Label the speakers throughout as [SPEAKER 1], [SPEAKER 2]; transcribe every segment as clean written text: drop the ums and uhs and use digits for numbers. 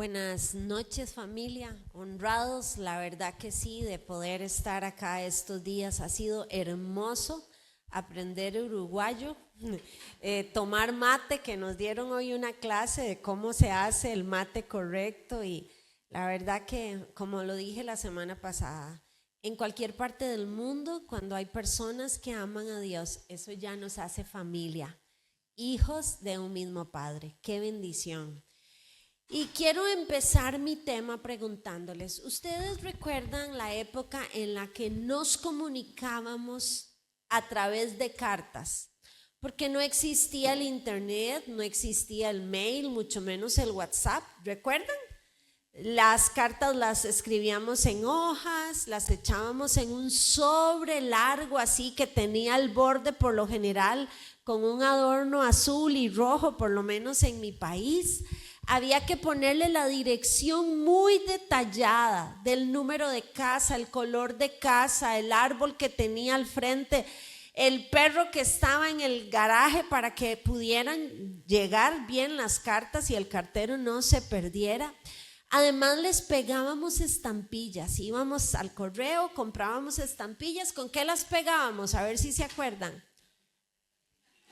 [SPEAKER 1] Buenas noches, familia, honrados, la verdad que sí, de poder estar acá estos días. Ha sido hermoso aprender uruguayo, tomar mate, que nos dieron hoy una clase de cómo se hace el mate correcto, y la verdad que, como lo dije la semana pasada, en cualquier parte del mundo, cuando hay personas que aman a Dios, eso ya nos hace familia, hijos de un mismo Padre. ¡Qué bendición! Y quiero empezar mi tema preguntándoles, ¿ustedes recuerdan la época en la que nos comunicábamos a través de cartas? Porque no existía el internet, no existía el mail, mucho menos el WhatsApp, ¿recuerdan? Las cartas las escribíamos en hojas, las echábamos en un sobre largo así que tenía el borde por lo general con un adorno azul y rojo, por lo menos en mi país. Había que ponerle la dirección muy detallada del número de casa, el color de casa, el árbol que tenía al frente, el perro que estaba en el garaje para que pudieran llegar bien las cartas y el cartero no se perdiera. Además les pegábamos estampillas, íbamos al correo, comprábamos estampillas. ¿Con qué las pegábamos? A ver si se acuerdan.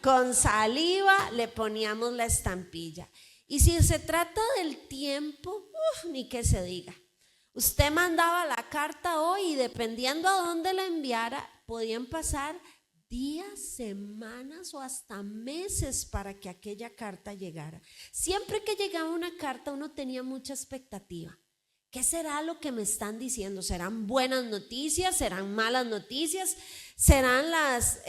[SPEAKER 1] Con saliva le poníamos la estampilla. Y si se trata del tiempo, ni que se diga. Usted mandaba la carta hoy y dependiendo a dónde la enviara, podían pasar días, semanas o hasta meses para que aquella carta llegara. Siempre que llegaba una carta uno tenía mucha expectativa. ¿Qué será lo que me están diciendo? ¿Serán buenas noticias? ¿Serán malas noticias? ¿Serán las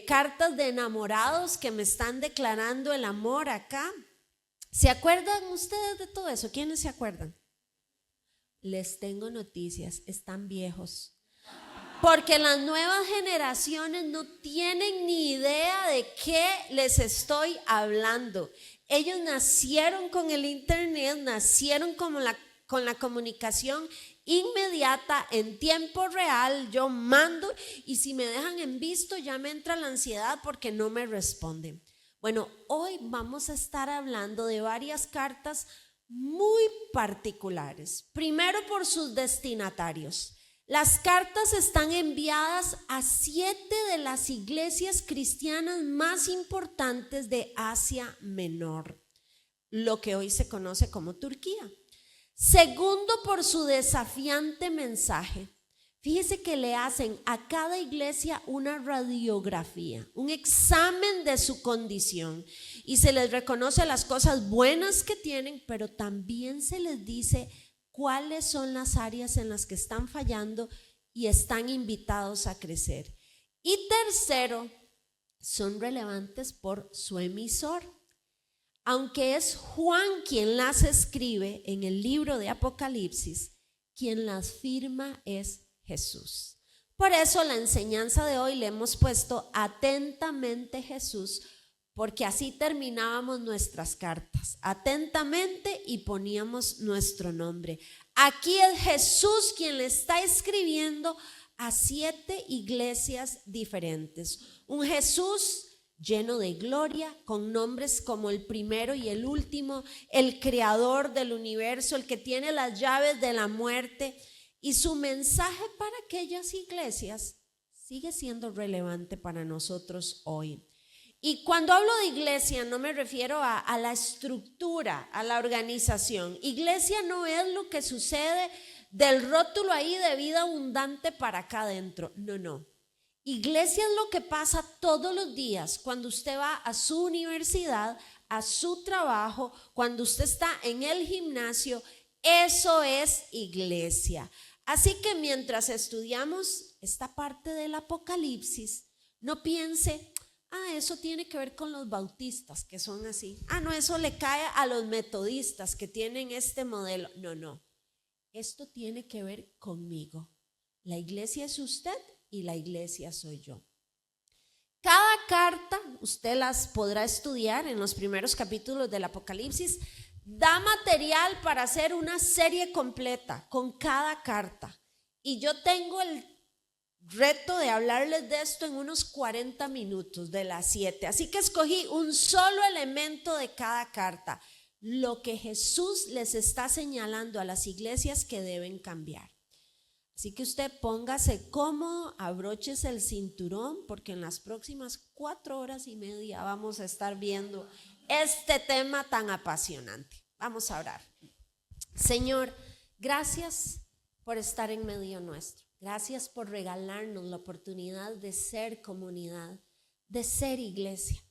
[SPEAKER 1] cartas de enamorados que me están declarando el amor acá? ¿Se acuerdan ustedes de todo eso? ¿Quiénes se acuerdan? Les tengo noticias, están viejos. Porque las nuevas generaciones no tienen ni idea de qué les estoy hablando. Ellos nacieron con el internet, nacieron con la comunicación inmediata, en tiempo real. Yo mando y si me dejan en visto ya me entra la ansiedad porque no me responden. Bueno, hoy vamos a estar hablando de varias cartas muy particulares. Primero, por sus destinatarios. Las cartas están enviadas a 7 de las iglesias cristianas más importantes de Asia Menor, lo que hoy se conoce como Turquía. Segundo, por su desafiante mensaje. Fíjese que le hacen a cada iglesia una radiografía, un examen de su condición, y se les reconoce las cosas buenas que tienen, pero también se les dice cuáles son las áreas en las que están fallando y están invitados a crecer. Y tercero, son relevantes por su emisor. Aunque es Juan quien las escribe en el libro de Apocalipsis, quien las firma es Jesús. Por eso la enseñanza de hoy le hemos puesto atentamente Jesús, porque así terminábamos nuestras cartas, atentamente, y poníamos nuestro nombre. Aquí es Jesús quien le está escribiendo a 7 iglesias diferentes. Un Jesús lleno de gloria, con nombres como el primero y el último, el creador del universo, el que tiene las llaves de la muerte. Y su mensaje para aquellas iglesias sigue siendo relevante para nosotros hoy. Y cuando hablo de iglesia no me refiero a la estructura, a la organización. Iglesia no es lo que sucede del rótulo ahí de vida abundante para acá adentro. No. Iglesia es lo que pasa todos los días cuando usted va a su universidad, a su trabajo, cuando usted está en el gimnasio. Eso es iglesia. Así que mientras estudiamos esta parte del Apocalipsis, no piense, eso tiene que ver con los bautistas que son así. No, eso le cae a los metodistas que tienen este modelo. No. Esto tiene que ver conmigo. La iglesia es usted y la iglesia soy yo. Cada carta, usted las podrá estudiar en los primeros capítulos del Apocalipsis. Da material para hacer una serie completa con cada carta. Y yo tengo el reto de hablarles de esto en unos 40 minutos de las 7. Así que escogí un solo elemento de cada carta. lo que Jesús les está señalando a las iglesias que deben cambiar. Así que usted póngase cómodo, abróchese el cinturón, porque en las próximas 4 horas y media vamos a estar viendo este tema tan apasionante. Vamos a orar. Señor, gracias por estar en medio nuestro. Gracias por regalarnos la oportunidad de ser comunidad, de ser iglesia,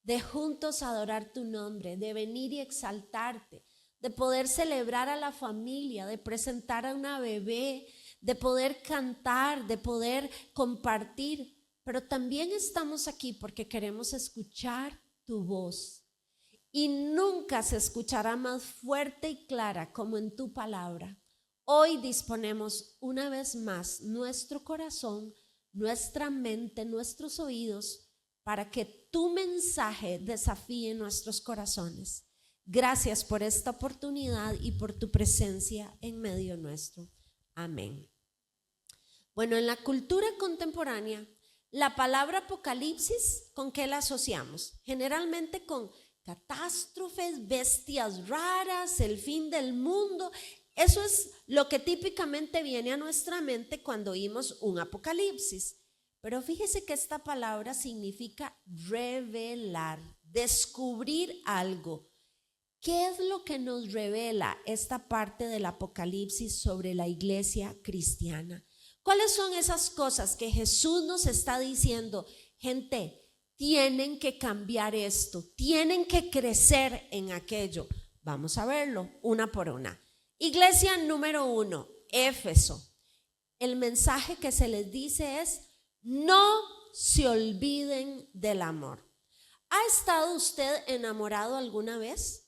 [SPEAKER 1] de juntos adorar tu nombre, de venir y exaltarte, de poder celebrar a la familia, de presentar a una bebé, de poder cantar, de poder compartir. Pero también estamos aquí porque queremos escuchar tu voz. Y nunca se escuchará más fuerte y clara como en tu palabra. Hoy disponemos una vez más nuestro corazón, nuestra mente, nuestros oídos, para que tu mensaje desafíe nuestros corazones. Gracias por esta oportunidad y por tu presencia en medio nuestro. Amén. Bueno, en la cultura contemporánea, la palabra apocalipsis, ¿con qué la asociamos? Generalmente con catástrofes, bestias raras, el fin del mundo. Eso es lo que típicamente viene a nuestra mente cuando oímos un apocalipsis. Pero fíjese que esta palabra significa revelar, descubrir algo. ¿Qué es lo que nos revela esta parte del apocalipsis sobre la iglesia cristiana? ¿Cuáles son esas cosas que Jesús nos está diciendo? Gente, tienen que cambiar esto, tienen que crecer en aquello. Vamos a verlo una por una. Iglesia número 1, Éfeso. El mensaje que se les dice es: no se olviden del amor. ¿Ha estado usted enamorado alguna vez?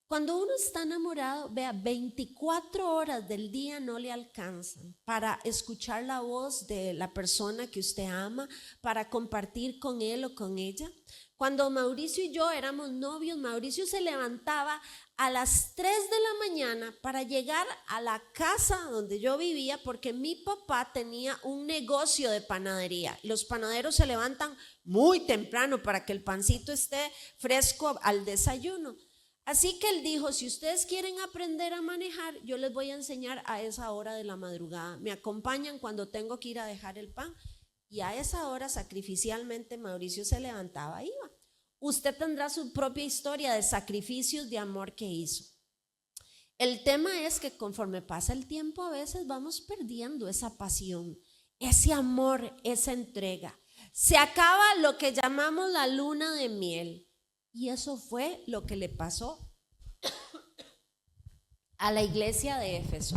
[SPEAKER 1] Cuando uno está enamorado, vea, 24 horas del día no le alcanzan para escuchar la voz de la persona que usted ama, para compartir con él o con ella. Cuando Mauricio y yo éramos novios, Mauricio se levantaba a las 3 de la mañana para llegar a la casa donde yo vivía, porque mi papá tenía un negocio de panadería. Los panaderos se levantan muy temprano para que el pancito esté fresco al desayuno. Así que él dijo: si ustedes quieren aprender a manejar, yo les voy a enseñar a esa hora de la madrugada. Me acompañan cuando tengo que ir a dejar el pan. Y a esa hora, sacrificialmente, Mauricio se levantaba e iba. Usted tendrá su propia historia de sacrificios de amor que hizo. El tema es que conforme pasa el tiempo, a veces vamos perdiendo esa pasión, ese amor, esa entrega. Se acaba lo que llamamos la luna de miel. Y eso fue lo que le pasó a la iglesia de Éfeso.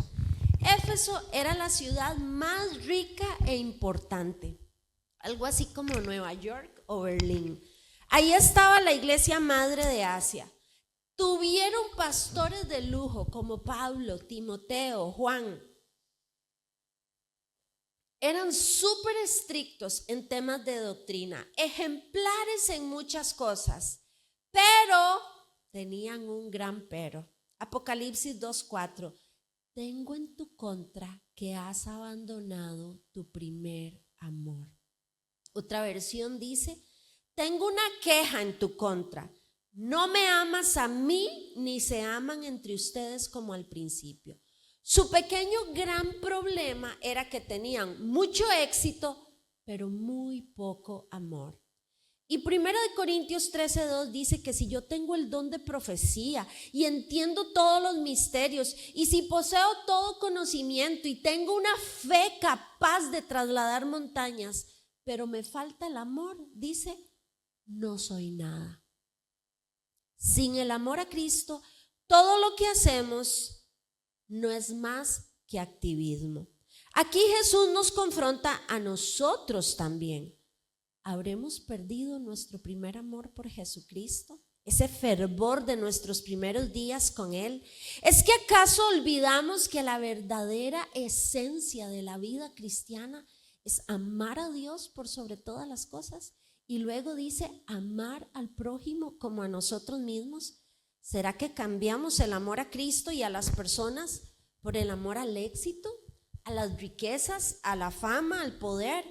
[SPEAKER 1] Éfeso era la ciudad más rica e importante, algo así como Nueva York o Berlín. Ahí estaba la iglesia madre de Asia. Tuvieron pastores de lujo como Pablo, Timoteo, Juan. Eran súper estrictos en temas de doctrina, ejemplares en muchas cosas. Pero tenían un gran pero. Apocalipsis 2:4. Tengo en tu contra que has abandonado tu primer amor. Otra versión dice: tengo una queja en tu contra. No me amas a mí, ni se aman entre ustedes como al principio. Su pequeño gran problema era que tenían mucho éxito, pero muy poco amor. Y 1 Corintios 13:2 dice que si yo tengo el don de profecía y entiendo todos los misterios, y si poseo todo conocimiento y tengo una fe capaz de trasladar montañas, pero me falta el amor, dice, no soy nada. Sin el amor a Cristo, todo lo que hacemos no es más que activismo. Aquí Jesús nos confronta a nosotros también. ¿Habremos perdido nuestro primer amor por Jesucristo? Ese fervor de nuestros primeros días con Él. ¿Es que acaso olvidamos que la verdadera esencia de la vida cristiana es amar a Dios por sobre todas las cosas? Y luego dice amar al prójimo como a nosotros mismos. ¿Será que cambiamos el amor a Cristo y a las personas por el amor al éxito, a las riquezas, a la fama, al poder?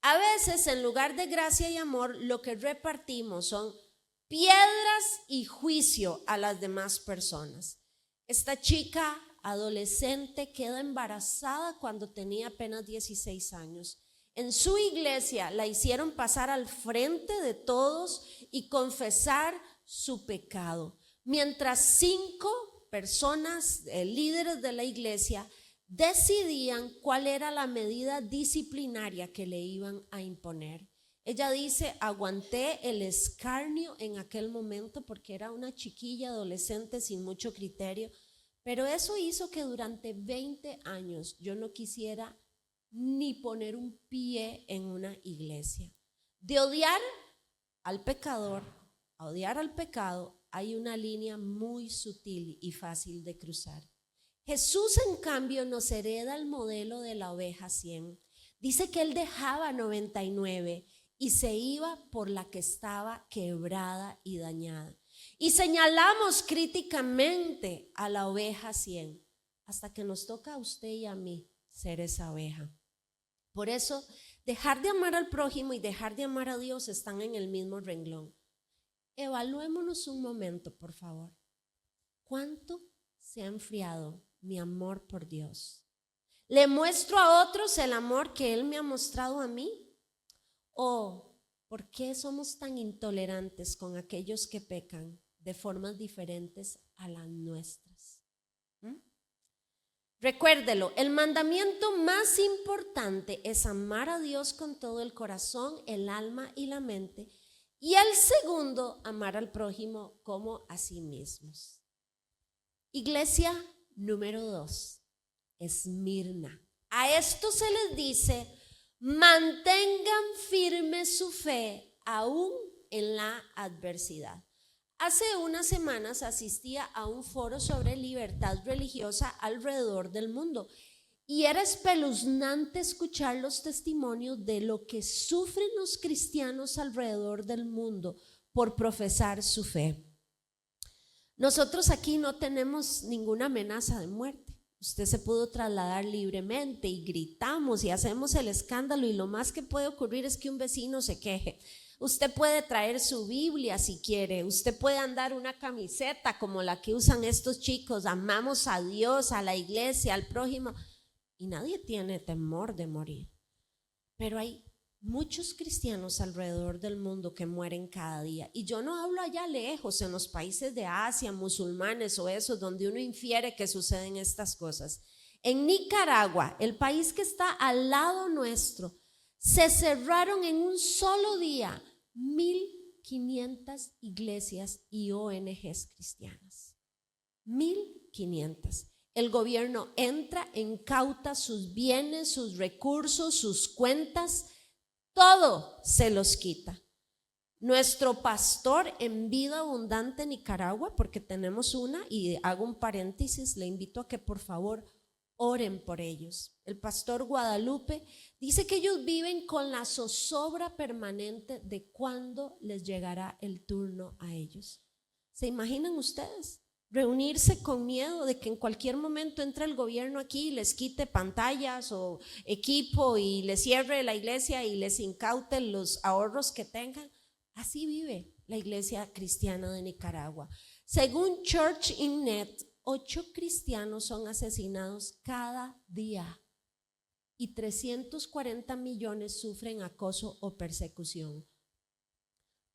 [SPEAKER 1] A veces, en lugar de gracia y amor, lo que repartimos son piedras y juicio a las demás personas. Esta chica adolescente queda embarazada cuando tenía apenas 16 años. En su iglesia la hicieron pasar al frente de todos y confesar su pecado, mientras 5 personas, líderes de la iglesia, decidían cuál era la medida disciplinaria que le iban a imponer. Ella dice: aguanté el escarnio en aquel momento porque era una chiquilla adolescente sin mucho criterio, pero eso hizo que durante 20 años yo no quisiera ni poner un pie en una iglesia. De odiar al pecador a odiar al pecado hay una línea muy sutil y fácil de cruzar. Jesús, en cambio, nos hereda el modelo de la oveja 100. Dice que él dejaba 99 y se iba por la que estaba quebrada y dañada. Y señalamos críticamente a la oveja 100 hasta que nos toca a usted y a mí ser esa oveja. Por eso, dejar de amar al prójimo y dejar de amar a Dios están en el mismo renglón. Evaluémonos un momento, por favor. ¿Cuánto se ha enfriado mi amor por Dios? ¿Le muestro a otros el amor que Él me ha mostrado a mí? ¿O por qué somos tan intolerantes con aquellos que pecan de formas diferentes a las nuestras? Recuérdelo, el mandamiento más importante es amar a Dios con todo el corazón, el alma y la mente. Y el segundo, amar al prójimo como a sí mismos. Iglesia número 2, Esmirna. A esto se les dice: mantengan firme su fe aún en la adversidad. Hace unas semanas asistía a un foro sobre libertad religiosa alrededor del mundo y era espeluznante escuchar los testimonios de lo que sufren los cristianos alrededor del mundo por profesar su fe. Nosotros aquí no tenemos ninguna amenaza de muerte. Usted se pudo trasladar libremente y gritamos y hacemos el escándalo, y lo más que puede ocurrir es que un vecino se queje. Usted puede traer su Biblia si quiere, usted puede andar una camiseta como la que usan estos chicos: amamos a Dios, a la iglesia, al prójimo, y nadie tiene temor de morir. Pero hay muchos cristianos alrededor del mundo que mueren cada día, y yo no hablo allá lejos, en los países de Asia, musulmanes o esos donde uno infiere que suceden estas cosas. En Nicaragua, el país que está al lado nuestro, se cerraron en un solo día 1,500 iglesias y ONGs cristianas. 1,500. El gobierno entra, incauta sus bienes, sus recursos, sus cuentas, todo se los quita. Nuestro pastor en Vida Abundante Nicaragua, porque tenemos una, y hago un paréntesis, le invito a que por favor oren por ellos. El pastor Guadalupe dice que ellos viven con la zozobra permanente de cuándo les llegará el turno a ellos. ¿Se imaginan ustedes reunirse con miedo de que en cualquier momento entre el gobierno aquí y les quite pantallas o equipo y les cierre la iglesia y les incaute los ahorros que tengan? Así vive la iglesia cristiana de Nicaragua. Según Church in Net, 8 cristianos son asesinados cada día y 340 millones sufren acoso o persecución.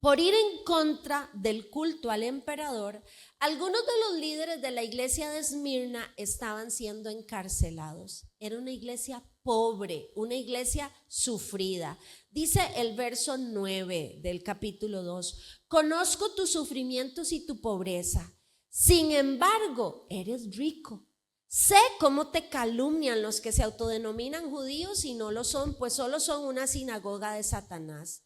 [SPEAKER 1] Por ir en contra del culto al emperador, algunos de los líderes de la iglesia de Esmirna estaban siendo encarcelados. Era una iglesia pobre, una iglesia sufrida. Dice el verso 9 del capítulo 2: conozco tus sufrimientos y tu pobreza, sin embargo eres rico. Sé cómo te calumnian los que se autodenominan judíos y no lo son, pues solo son una sinagoga de Satanás.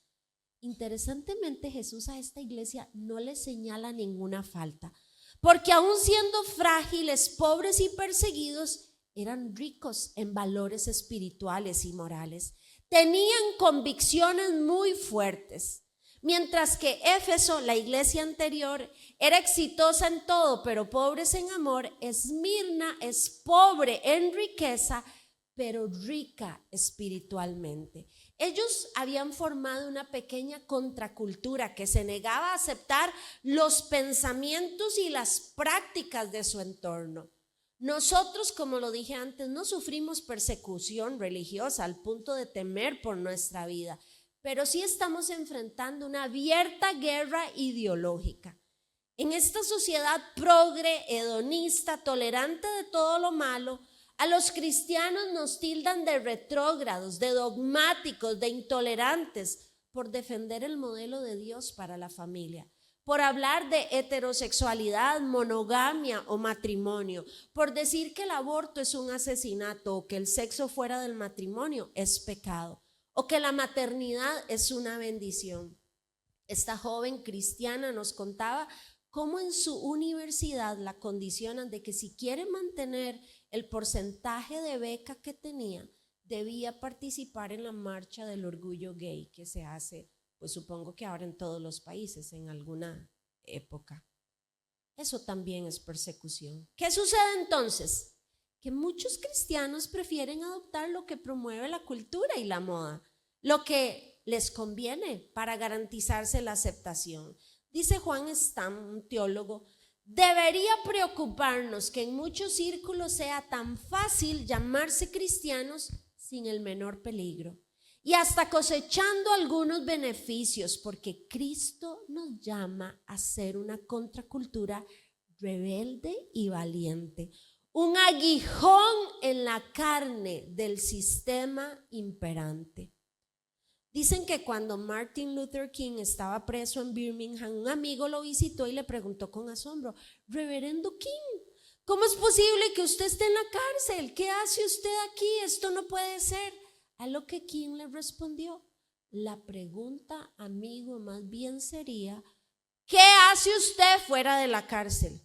[SPEAKER 1] Interesantemente, Jesús a esta iglesia no le señala ninguna falta, porque aún siendo frágiles, pobres y perseguidos, eran ricos en valores espirituales y morales. Tenían convicciones muy fuertes. Mientras que Éfeso, la iglesia anterior, era exitosa en todo, pero pobres en amor, Esmirna es pobre en riqueza, pero rica espiritualmente. Ellos habían formado una pequeña contracultura que se negaba a aceptar los pensamientos y las prácticas de su entorno. Nosotros, como lo dije antes, no sufrimos persecución religiosa al punto de temer por nuestra vida, pero sí estamos enfrentando una abierta guerra ideológica. En esta sociedad progre, hedonista, tolerante de todo lo malo, a los cristianos nos tildan de retrógrados, de dogmáticos, de intolerantes por defender el modelo de Dios para la familia, por hablar de heterosexualidad, monogamia o matrimonio, por decir que el aborto es un asesinato o que el sexo fuera del matrimonio es pecado o que la maternidad es una bendición. Esta joven cristiana nos contaba cómo en su universidad la condicionan de que si quiere mantener el porcentaje de beca que tenía, debía participar en la marcha del orgullo gay que se hace, pues supongo que ahora en todos los países en alguna época. Eso también es persecución. ¿Qué sucede entonces? Que muchos cristianos prefieren adoptar lo que promueve la cultura y la moda, lo que les conviene para garantizarse la aceptación. Dice Juan Stam, un teólogo, debería preocuparnos que en muchos círculos sea tan fácil llamarse cristianos sin el menor peligro y hasta cosechando algunos beneficios, porque Cristo nos llama a ser una contracultura rebelde y valiente, un aguijón en la carne del sistema imperante. Dicen que cuando Martin Luther King estaba preso en Birmingham, un amigo lo visitó y le preguntó con asombro: Reverendo King, ¿cómo es posible que usted esté en la cárcel? ¿Qué hace usted aquí? Esto no puede ser. A lo que King le respondió: la pregunta, amigo, más bien sería: ¿qué hace usted fuera de la cárcel?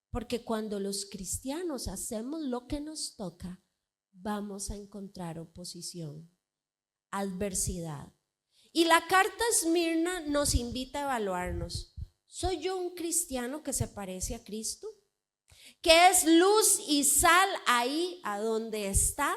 [SPEAKER 1] Porque cuando los cristianos hacemos lo que nos toca, vamos a encontrar oposición, adversidad. Y la carta Esmirna nos invita a evaluarnos. ¿Soy yo un cristiano que se parece a Cristo? ¿Que es luz y sal ahí a donde está?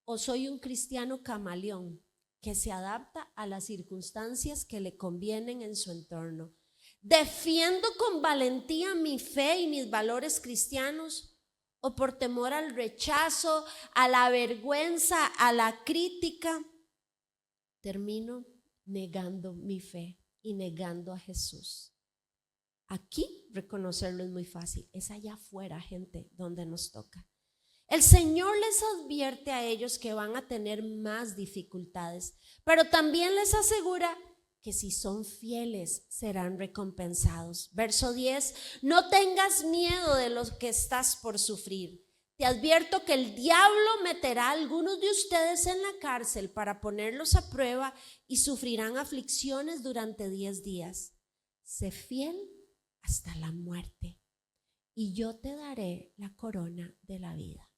[SPEAKER 1] ¿O soy un cristiano camaleón que se adapta a las circunstancias que le convienen en su entorno? ¿Defiendo con valentía mi fe y mis valores cristianos? ¿O por temor al rechazo, a la vergüenza, a la crítica, termino negando mi fe y negando a Jesús? Aquí reconocerlo es muy fácil, es allá afuera, gente, donde nos toca. El Señor les advierte a ellos que van a tener más dificultades, pero también les asegura que si son fieles serán recompensados. Verso 10, no tengas miedo de lo que estás por sufrir. Te advierto que el diablo meterá a algunos de ustedes en la cárcel para ponerlos a prueba y sufrirán aflicciones durante 10 días. Sé fiel hasta la muerte y yo te daré la corona de la vida.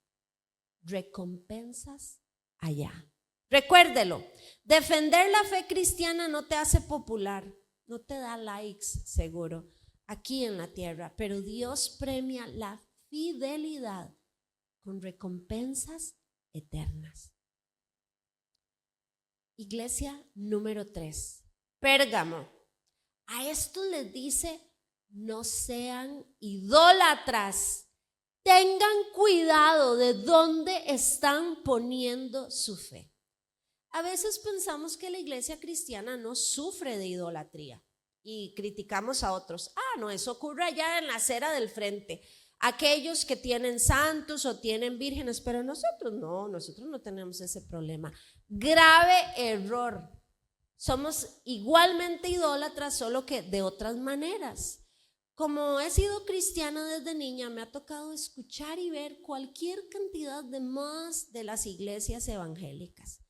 [SPEAKER 1] Recompensas allá. Recuérdelo, defender la fe cristiana no te hace popular, no te da likes seguro aquí en la tierra, pero Dios premia la fidelidad con recompensas eternas. Iglesia número 3, Pérgamo. A estos les dice: no sean idólatras, tengan cuidado de dónde están poniendo su fe. A veces pensamos que la iglesia cristiana no sufre de idolatría y criticamos a otros. No, eso ocurre allá en la acera del frente. Aquellos que tienen santos o tienen vírgenes, pero nosotros no tenemos ese problema. Grave error. Somos igualmente idólatras, solo que de otras maneras. Como he sido cristiana desde niña, me ha tocado escuchar y ver cualquier cantidad de modas de las iglesias evangélicas.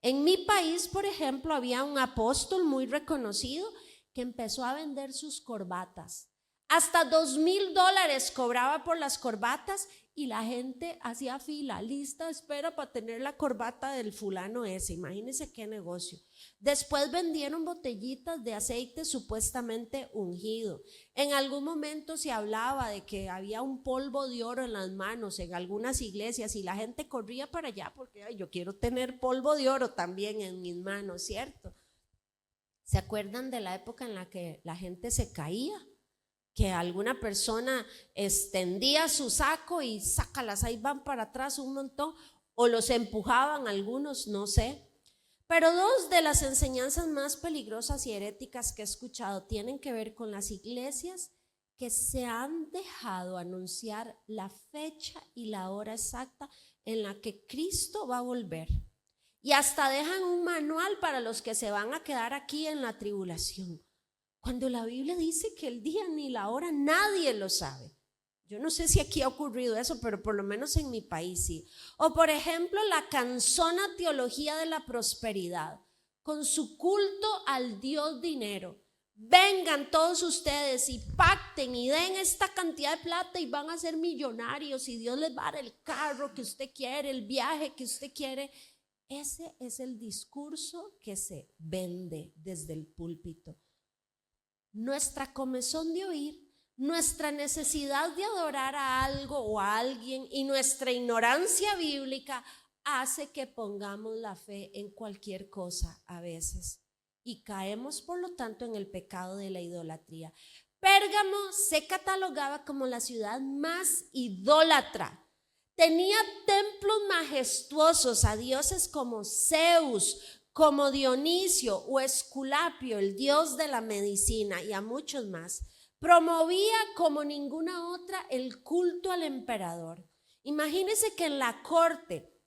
[SPEAKER 1] En mi país, por ejemplo, había un apóstol muy reconocido que empezó a vender sus corbatas. Hasta $2,000 cobraba por las corbatas y la gente hacía fila, lista de espera para tener la corbata del fulano ese. Imagínense qué negocio. Después vendieron botellitas de aceite supuestamente ungido. En algún momento se hablaba de que había un polvo de oro en las manos en algunas iglesias y la gente corría para allá porque ay, yo quiero tener polvo de oro también en mis manos, ¿cierto? ¿Se acuerdan de la época en la que la gente se caía? Que alguna persona extendía su saco y sácalas, ahí van para atrás un montón, o los empujaban algunos, no sé. Pero dos de las enseñanzas más peligrosas y heréticas que he escuchado tienen que ver con las iglesias que se han dejado anunciar la fecha y la hora exacta en la que Cristo va a volver. Y hasta dejan un manual para los que se van a quedar aquí en la tribulación. Cuando la Biblia dice que el día ni la hora nadie lo sabe. Yo no sé si aquí ha ocurrido eso, pero por lo menos en mi país sí. O por ejemplo la cansona teología de la prosperidad, con su culto al Dios dinero. Vengan todos ustedes y pacten y den esta cantidad de plata y van a ser millonarios y Dios les va a dar el carro que usted quiere, el viaje que usted quiere. Ese es el discurso que se vende desde el púlpito. Nuestra comezón de oír, nuestra necesidad de adorar a algo o a alguien y nuestra ignorancia bíblica hace que pongamos la fe en cualquier cosa a veces y caemos por lo tanto en el pecado de la idolatría. Pérgamo se catalogaba como la ciudad más idólatra. Tenía templos majestuosos a dioses como Zeus, como Dionisio o Esculapio, el dios de la medicina, y a muchos más. Promovía como ninguna otra el culto al emperador. Imagínense que en la corte,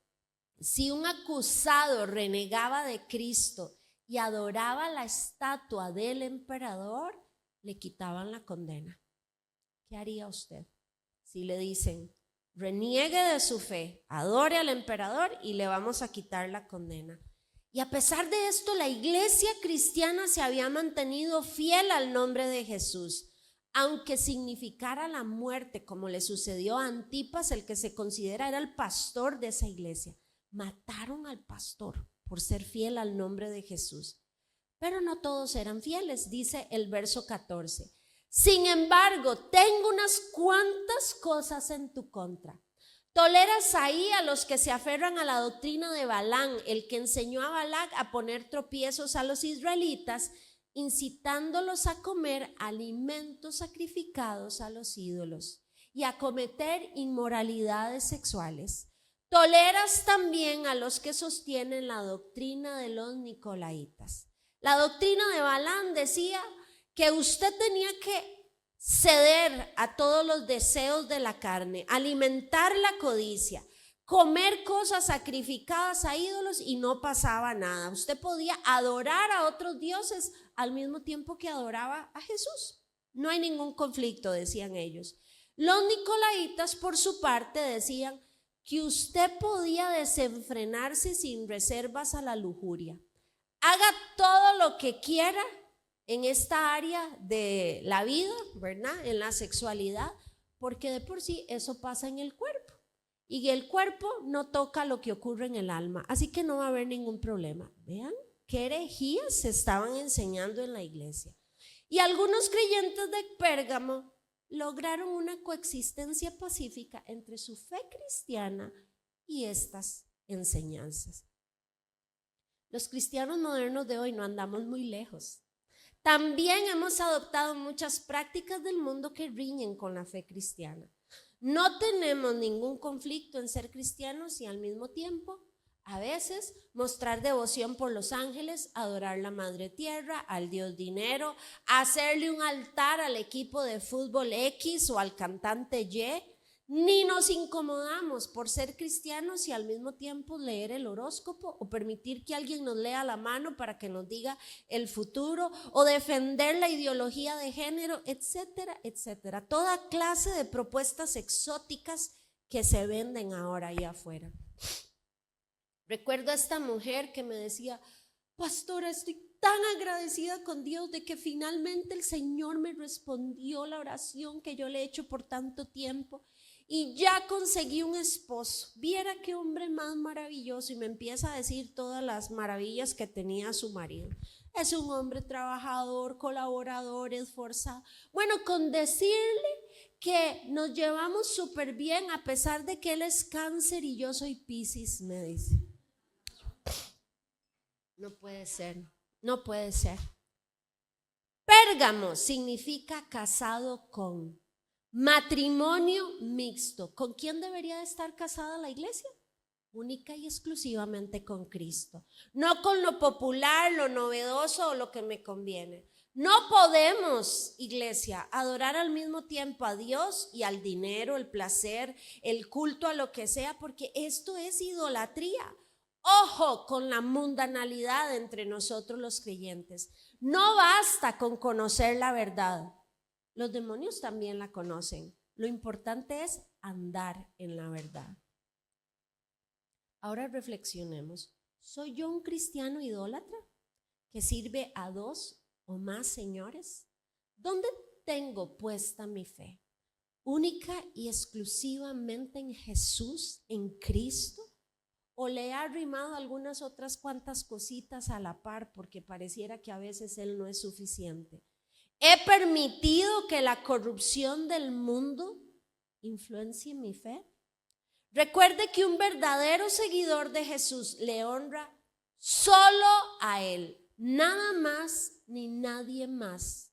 [SPEAKER 1] si un acusado renegaba de Cristo y adoraba la estatua del emperador, le quitaban la condena. ¿Qué haría usted si le dicen, reniegue de su fe, adore al emperador y le vamos a quitar la condena? Y a pesar de esto, la iglesia cristiana se había mantenido fiel al nombre de Jesús, aunque significara la muerte, como le sucedió a Antipas, el que se considera era el pastor de esa iglesia. Mataron al pastor por ser fiel al nombre de Jesús. Pero no todos eran fieles, dice el verso 14. Sin embargo, tengo unas cuantas cosas en tu contra. Toleras ahí a los que se aferran a la doctrina de Balaam, el que enseñó a Balac a poner tropiezos a los israelitas, incitándolos a comer alimentos sacrificados a los ídolos y a cometer inmoralidades sexuales. Toleras también a los que sostienen la doctrina de los nicolaitas. La doctrina de Balaam decía que usted tenía que ceder a todos los deseos de la carne, alimentar la codicia, comer cosas sacrificadas a ídolos y no pasaba nada. Usted podía adorar a otros dioses al mismo tiempo que adoraba a Jesús. No hay ningún conflicto, decían ellos. Los nicolaitas, por su parte, decían que usted podía desenfrenarse sin reservas a la lujuria. Haga todo lo que quiera en esta área de la vida, ¿verdad? En la sexualidad, porque de por sí eso pasa en el cuerpo y el cuerpo no toca lo que ocurre en el alma, así que no va a haber ningún problema. Vean qué herejías se estaban enseñando en la iglesia. Y algunos creyentes de Pérgamo lograron una coexistencia pacífica entre su fe cristiana y estas enseñanzas. Los cristianos modernos de hoy no andamos muy lejos. También hemos adoptado muchas prácticas del mundo que riñen con la fe cristiana. No tenemos ningún conflicto en ser cristianos y al mismo tiempo, a veces, mostrar devoción por los ángeles, adorar la madre tierra, al dios dinero, hacerle un altar al equipo de fútbol X o al cantante Y. Ni nos incomodamos por ser cristianos y al mismo tiempo leer el horóscopo o permitir que alguien nos lea la mano para que nos diga el futuro o defender la ideología de género, etcétera, etcétera. Toda clase de propuestas exóticas que se venden ahora allá afuera. Recuerdo a esta mujer que me decía, pastora, estoy tan agradecida con Dios de que finalmente el Señor me respondió la oración que yo le he hecho por tanto tiempo y ya conseguí un esposo. Viera qué hombre más maravilloso, y me empieza a decir todas las maravillas que tenía su marido. Es un hombre trabajador, colaborador, esforzado. Bueno, con decirle que nos llevamos súper bien a pesar de que él es Cáncer y yo soy Piscis, me dice. No puede ser, no puede ser. Pérgamo significa casado con. Matrimonio mixto. ¿Con quién debería de estar casada la iglesia? Única y exclusivamente con Cristo. No con lo popular, lo novedoso o lo que me conviene. No podemos, iglesia, adorar al mismo tiempo a Dios y al dinero, el placer, el culto a lo que sea, porque esto es idolatría. Ojo con la mundanalidad entre nosotros los creyentes. No basta con conocer la verdad. Los demonios también la conocen. Lo importante es andar en la verdad. Ahora reflexionemos. ¿Soy yo un cristiano idólatra que sirve a dos o más señores? ¿Dónde tengo puesta mi fe? ¿Única y exclusivamente en Jesús, en Cristo? ¿O le he arrimado algunas otras cuantas cositas a la par porque pareciera que a veces Él no es suficiente? ¿He permitido que la corrupción del mundo influencie mi fe? Recuerde que un verdadero seguidor de Jesús le honra solo a Él. Nada más ni nadie más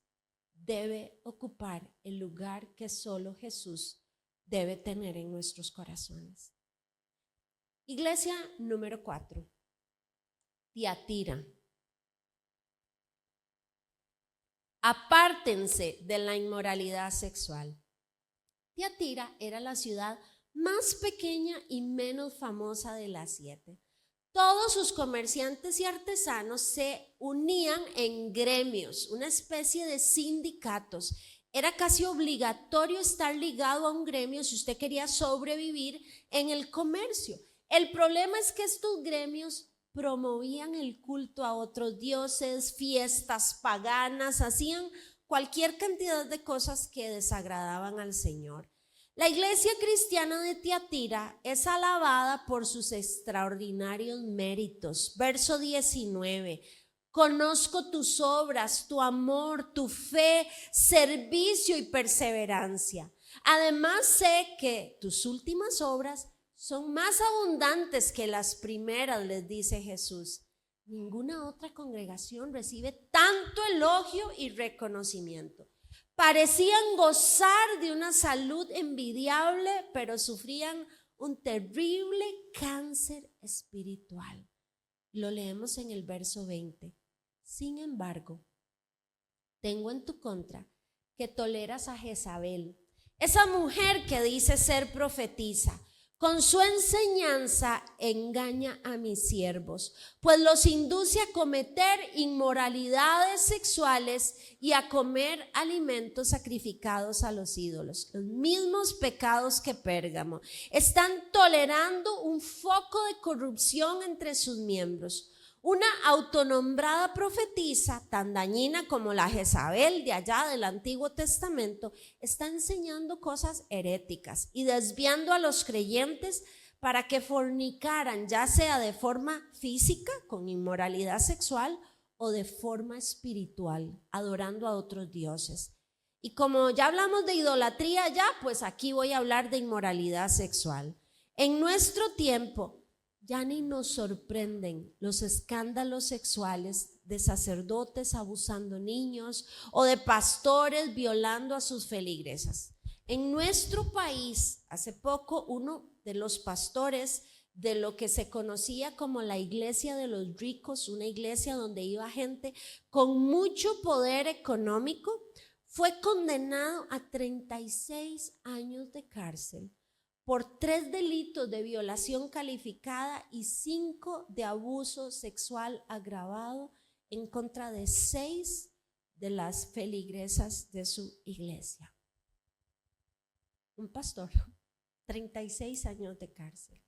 [SPEAKER 1] debe ocupar el lugar que solo Jesús debe tener en nuestros corazones. Iglesia número 4, Tiatira. Apártense de la inmoralidad sexual. Tiatira era la ciudad más pequeña y menos famosa de las 7. Todos sus comerciantes y artesanos se unían en gremios, una especie de sindicatos. Era casi obligatorio estar ligado a un gremio si usted quería sobrevivir en el comercio. El problema es que estos gremios promovían el culto a otros dioses, fiestas paganas, hacían cualquier cantidad de cosas que desagradaban al Señor. La iglesia cristiana de Tiatira es alabada por sus extraordinarios méritos. Verso 19. Conozco tus obras, tu amor, tu fe, servicio y perseverancia. Además sé que tus últimas obras son más abundantes que las primeras, les dice Jesús. Ninguna otra congregación recibe tanto elogio y reconocimiento. Parecían gozar de una salud envidiable, pero sufrían un terrible cáncer espiritual. Lo leemos en el verso 20. Sin embargo, tengo en tu contra que toleras a Jezabel, esa mujer que dice ser profetisa. Con su enseñanza engaña a mis siervos, pues los induce a cometer inmoralidades sexuales y a comer alimentos sacrificados a los ídolos, los mismos pecados que Pérgamo. Están tolerando un foco de corrupción entre sus miembros. Una autonombrada profetisa, tan dañina como la Jezabel de allá del Antiguo Testamento, está enseñando cosas heréticas y desviando a los creyentes para que fornicaran, ya sea de forma física, con inmoralidad sexual, o de forma espiritual, adorando a otros dioses. Y como ya hablamos de idolatría ya, pues aquí voy a hablar de inmoralidad sexual. En nuestro tiempo, ya ni nos sorprenden los escándalos sexuales de sacerdotes abusando niños o de pastores violando a sus feligresas. En nuestro país, hace poco, uno de los pastores de lo que se conocía como la iglesia de los ricos, una iglesia donde iba gente con mucho poder económico, fue condenado a 36 años de cárcel por 3 delitos de violación calificada y 5 de abuso sexual agravado en contra de 6 de las feligresas de su iglesia. Un pastor, 36 años de cárcel.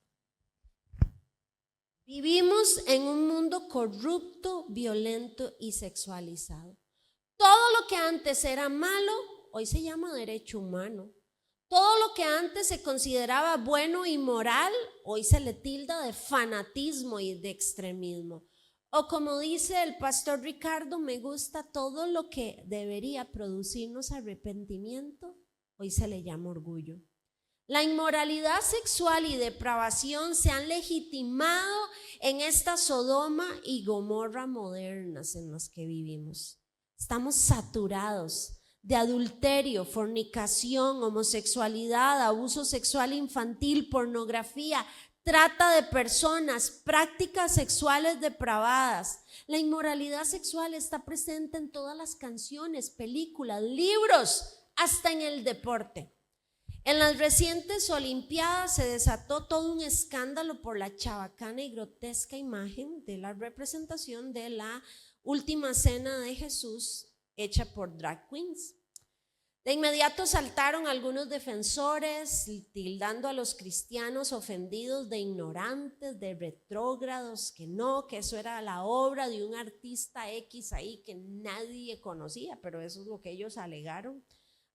[SPEAKER 1] Vivimos en un mundo corrupto, violento y sexualizado. Todo lo que antes era malo, hoy se llama derecho humano. Todo lo que antes se consideraba bueno y moral, hoy se le tilda de fanatismo y de extremismo. O como dice el pastor Ricardo, me gusta, todo lo que debería producirnos arrepentimiento, hoy se le llama orgullo. La inmoralidad sexual y depravación se han legitimado en esta Sodoma y Gomorra modernas en las que vivimos. Estamos saturados de adulterio, fornicación, homosexualidad, abuso sexual infantil, pornografía, trata de personas, prácticas sexuales depravadas. La inmoralidad sexual está presente en todas las canciones, películas, libros, hasta en el deporte. En las recientes Olimpiadas se desató todo un escándalo por la chabacana y grotesca imagen de la representación de la última cena de Jesús hecha por drag queens. De inmediato saltaron algunos defensores tildando a los cristianos ofendidos de ignorantes, de retrógrados, que no, que eso era la obra de un artista X ahí que nadie conocía, pero eso es lo que ellos alegaron.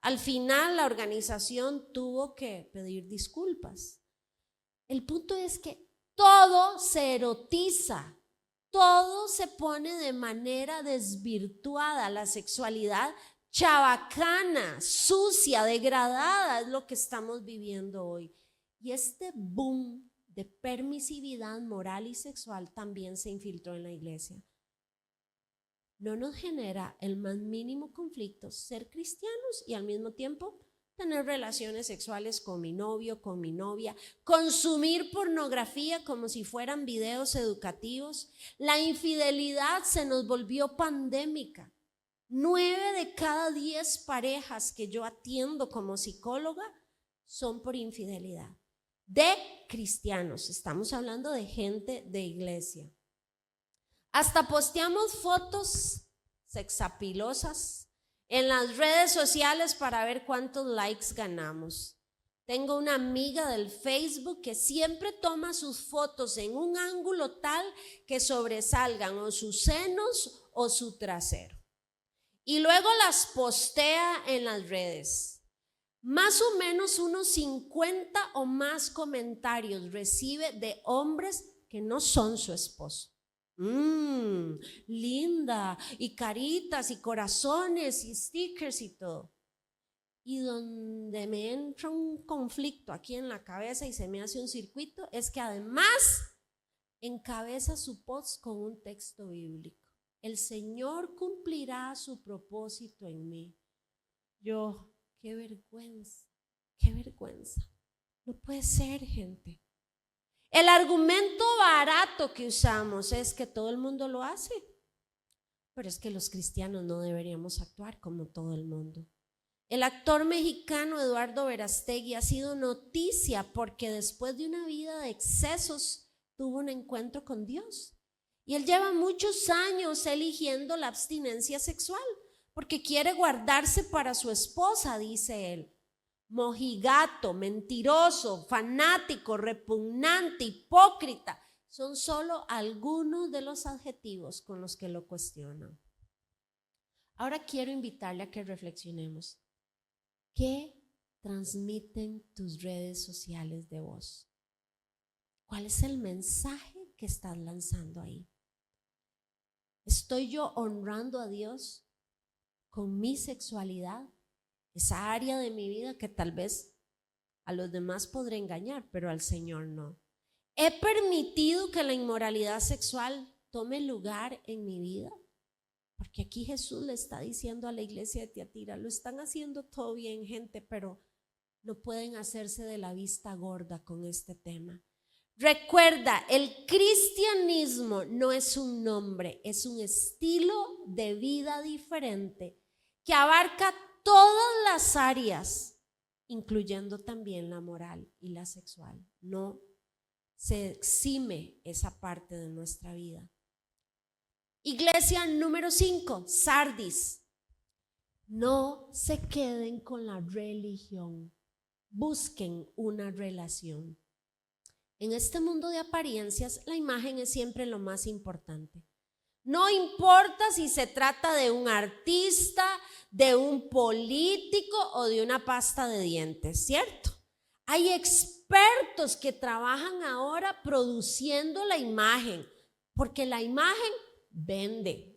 [SPEAKER 1] Al final la organización tuvo que pedir disculpas. El punto es que todo se erotiza, todo se pone de manera desvirtuada. La sexualidad chabacana, sucia, degradada es lo que estamos viviendo hoy. Y este boom de permisividad moral y sexual también se infiltró en la iglesia. No nos genera el más mínimo conflicto ser cristianos y al mismo tiempo tener relaciones sexuales con mi novio, con mi novia, consumir pornografía como si fueran videos educativos. La infidelidad se nos volvió pandémica. 9 de cada 10 parejas que yo atiendo como psicóloga son por infidelidad. De cristianos, estamos hablando de gente de iglesia. Hasta posteamos fotos sexapilosas en las redes sociales para ver cuántos likes ganamos. Tengo una amiga del Facebook que siempre toma sus fotos en un ángulo tal que sobresalgan o sus senos o su trasero. Y luego las postea en las redes. Más o menos unos 50 o más comentarios recibe de hombres que no son su esposo. Linda, y caritas y corazones y stickers y todo. Y donde me entra un conflicto aquí en la cabeza y se me hace un circuito es que además encabeza su post con un texto bíblico. El Señor cumplirá su propósito en mí. Yo, qué vergüenza, qué vergüenza. No puede ser, gente. El argumento barato que usamos es que todo el mundo lo hace, pero es que los cristianos no deberíamos actuar como todo el mundo. El actor mexicano Eduardo Verástegui ha sido noticia porque después de una vida de excesos tuvo un encuentro con Dios. Y él lleva muchos años eligiendo la abstinencia sexual porque quiere guardarse para su esposa, dice él. Mojigato, mentiroso, fanático, repugnante, hipócrita, son solo algunos de los adjetivos con los que lo cuestionan. Ahora quiero invitarle a que reflexionemos. ¿Qué transmiten tus redes sociales de vos? ¿Cuál es el mensaje que estás lanzando ahí? ¿Estoy yo honrando a Dios con mi sexualidad? Esa área de mi vida que tal vez a los demás podré engañar, pero al Señor no. ¿He permitido que la inmoralidad sexual tome lugar en mi vida? Porque aquí Jesús le está diciendo a la iglesia de Tiatira, lo están haciendo todo bien, gente, pero no pueden hacerse de la vista gorda con este tema. Recuerda, el cristianismo no es un nombre, es un estilo de vida diferente que abarca todas las áreas, incluyendo también la moral y la sexual. No se exime esa parte de nuestra vida. Iglesia número 5, Sardis. No se queden con la religión, busquen una relación. En este mundo de apariencias, la imagen es siempre lo más importante. No importa si se trata de un artista, de un político o de una pasta de dientes, ¿cierto? Hay expertos que trabajan ahora produciendo la imagen, porque la imagen vende.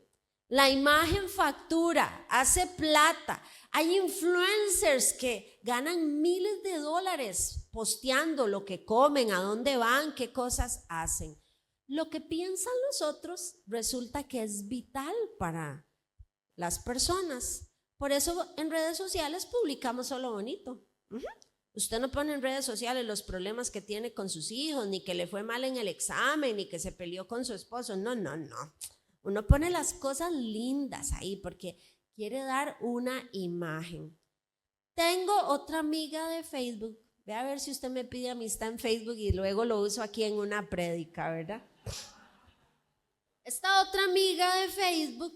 [SPEAKER 1] La imagen factura, hace plata. Hay influencers que ganan miles de dólares posteando lo que comen, a dónde van, qué cosas hacen. Lo que piensan los otros resulta que es vital para las personas. Por eso en redes sociales publicamos solo bonito. Usted no pone en redes sociales los problemas que tiene con sus hijos, ni que le fue mal en el examen, ni que se peleó con su esposo. No. Uno pone las cosas lindas ahí porque quiere dar una imagen. Tengo otra amiga de Facebook. Ve a ver si usted me pide amistad en Facebook y luego lo uso aquí en una prédica, ¿verdad? Esta otra amiga de Facebook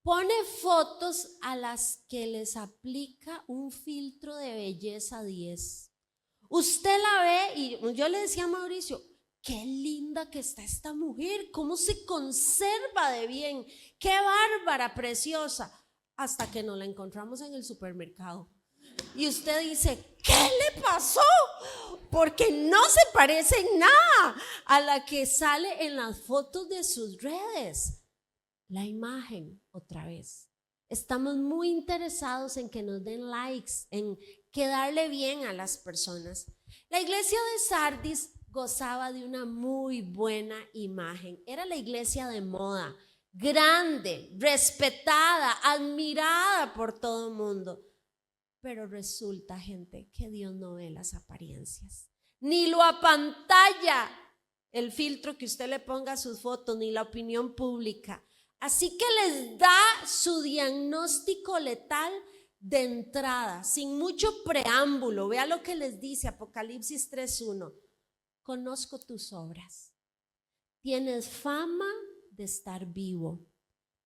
[SPEAKER 1] pone fotos a las que les aplica un filtro de belleza 10. Usted la ve y yo le decía a Mauricio, qué linda que está esta mujer, cómo se conserva de bien, qué bárbara, preciosa, hasta que nos la encontramos en el supermercado. Y usted dice, ¿qué le pasó? Porque no se parece en nada a la que sale en las fotos de sus redes. La imagen, otra vez. Estamos muy interesados en que nos den likes, en quedarle bien a las personas. La iglesia de Sardis gozaba de una muy buena imagen. Era la iglesia de moda, grande, respetada, admirada por todo el mundo. Pero resulta, gente, que Dios no ve las apariencias, ni lo apantalla el filtro que usted le ponga a sus fotos, ni la opinión pública. Así que les da su diagnóstico letal de entrada, sin mucho preámbulo. Vea lo que les dice Apocalipsis 3:1. Conozco tus obras. Tienes fama de estar vivo,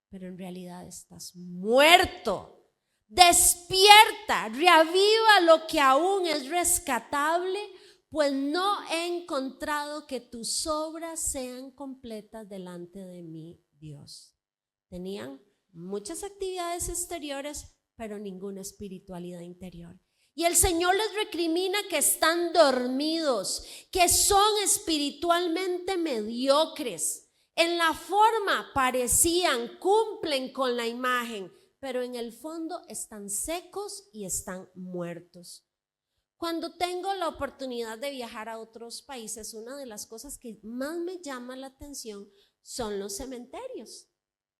[SPEAKER 1] pero en realidad estás muerto. Despierta, reaviva lo que aún es rescatable, pues no he encontrado que tus obras sean completas delante de mí, Dios. Tenían muchas actividades exteriores, pero ninguna espiritualidad interior. Y el Señor les recrimina que están dormidos, que son espiritualmente mediocres. En la forma parecían, cumplen con la imagen, pero en el fondo están secos y están muertos. Cuando tengo la oportunidad de viajar a otros países, una de las cosas que más me llama la atención son los cementerios.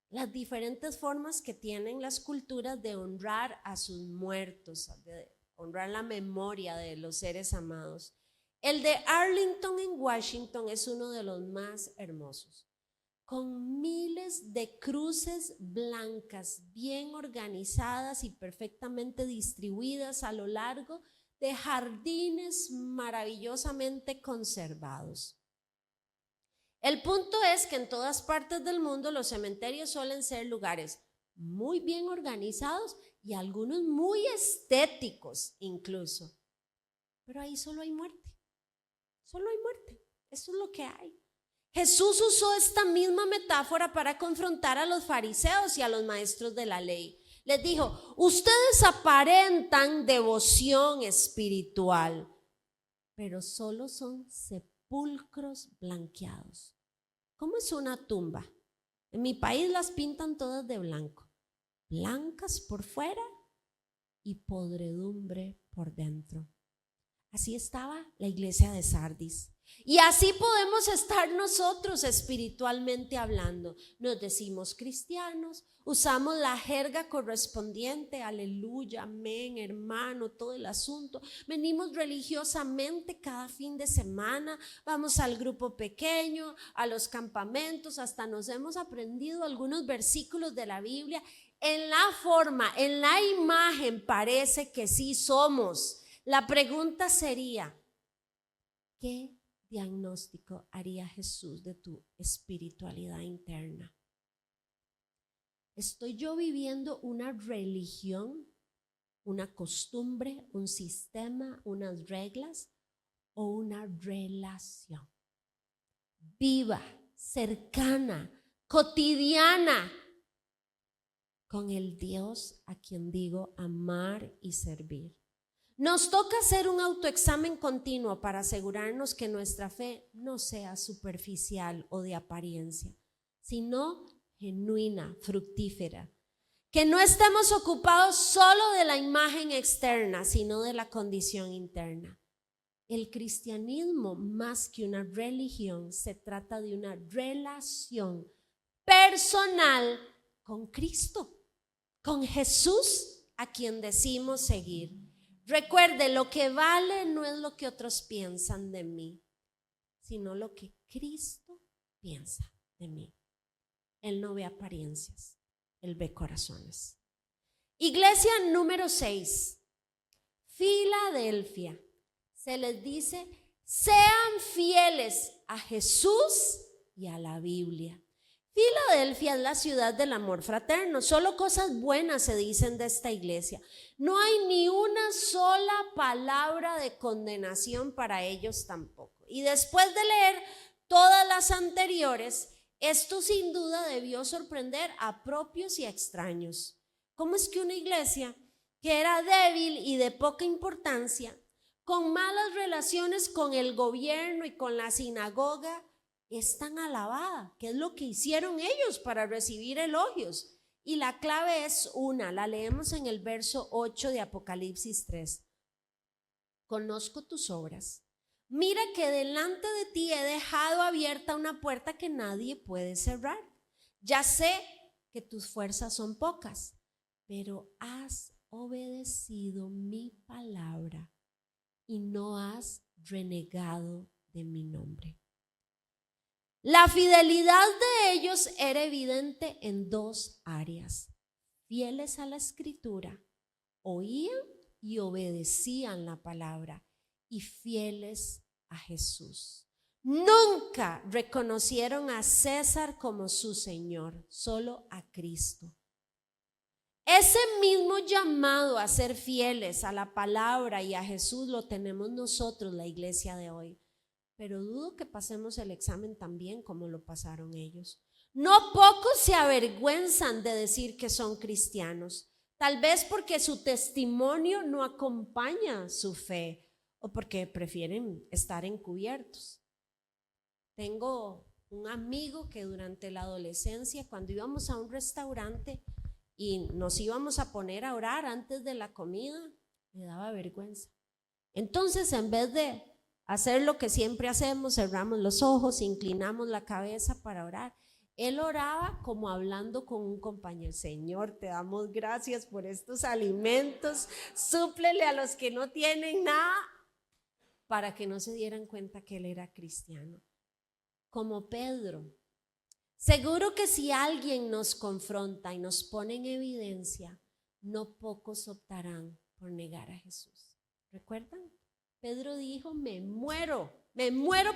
[SPEAKER 1] Las diferentes formas que tienen las culturas de honrar a sus muertos, de honrar la memoria de los seres amados. El de Arlington en Washington es uno de los más hermosos, con miles de cruces blancas bien organizadas y perfectamente distribuidas a lo largo de jardines maravillosamente conservados. El punto es que en todas partes del mundo los cementerios suelen ser lugares muy bien organizados y algunos muy estéticos incluso. Pero ahí solo hay muerte. Solo hay muerte. Eso es lo que hay. Jesús usó esta misma metáfora para confrontar a los fariseos y a los maestros de la ley. Les dijo, ustedes aparentan devoción espiritual, pero solo son sepulcros blanqueados. ¿Cómo es una tumba? En mi país las pintan todas de blanco, blancas por fuera y podredumbre por dentro. Así estaba la iglesia de Sardis. Y así podemos estar nosotros espiritualmente hablando. Nos decimos cristianos, usamos la jerga correspondiente, aleluya, amén, hermano, todo el asunto. Venimos religiosamente cada fin de semana, vamos al grupo pequeño, a los campamentos, hasta nos hemos aprendido algunos versículos de la Biblia. En la forma, en la imagen parece que sí somos. La pregunta sería, ¿qué diagnóstico haría Jesús de tu espiritualidad interna? ¿Estoy yo viviendo una religión, una costumbre, un sistema, unas reglas? o una relación viva, cercana, cotidiana con el Dios a quien digo amar y servir. Nos toca hacer un autoexamen continuo para asegurarnos que nuestra fe no sea superficial o de apariencia, sino genuina, fructífera. Que no estemos ocupados solo de la imagen externa, sino de la condición interna. El cristianismo, más que una religión, se trata de una relación personal con Cristo, con Jesús, a quien decimos seguir. Recuerde, lo que vale no es lo que otros piensan de mí, sino lo que Cristo piensa de mí. Él no ve apariencias, Él ve corazones. Iglesia número 6, Filadelfia. Se les dice, sean fieles a Jesús y a la Biblia. Filadelfia es la ciudad del amor fraterno. Solo cosas buenas se dicen de esta iglesia. No hay ni una sola palabra de condenación para ellos tampoco. Y después de leer todas las anteriores, esto sin duda debió sorprender a propios y a extraños. ¿Cómo es que una iglesia que era débil y de poca importancia, con malas relaciones con el gobierno y con la sinagoga, es tan alabada? ¿Qué es lo que hicieron ellos para recibir elogios? Y la clave es una, la leemos en el verso 8 de Apocalipsis 3. Conozco tus obras. Mira que delante de ti he dejado abierta una puerta que nadie puede cerrar. Ya sé que tus fuerzas son pocas, pero has obedecido mi palabra y no has renegado de mi nombre. La fidelidad de ellos era evidente en dos áreas: fieles a la escritura, oían y obedecían la palabra, y fieles a Jesús. Nunca reconocieron a César como su Señor, solo a Cristo. Ese mismo llamado a ser fieles a la palabra y a Jesús lo tenemos nosotros, la iglesia de hoy. Pero dudo que pasemos el examen tan bien como lo pasaron ellos. No pocos se avergüenzan de decir que son cristianos, tal vez porque su testimonio no acompaña su fe o porque prefieren estar encubiertos. Tengo un amigo que durante la adolescencia, cuando íbamos a un restaurante y nos íbamos a poner a orar antes de la comida, me daba vergüenza. Entonces, en vez de hacer lo que siempre hacemos, cerramos los ojos, inclinamos la cabeza para orar, él oraba como hablando con un compañero: Señor, te damos gracias por estos alimentos, súplele a los que no tienen nada, para que no se dieran cuenta que él era cristiano. Como Pedro. Seguro que si alguien nos confronta y nos pone en evidencia, no pocos optarán por negar a Jesús. ¿Recuerdan? Pedro dijo: me muero,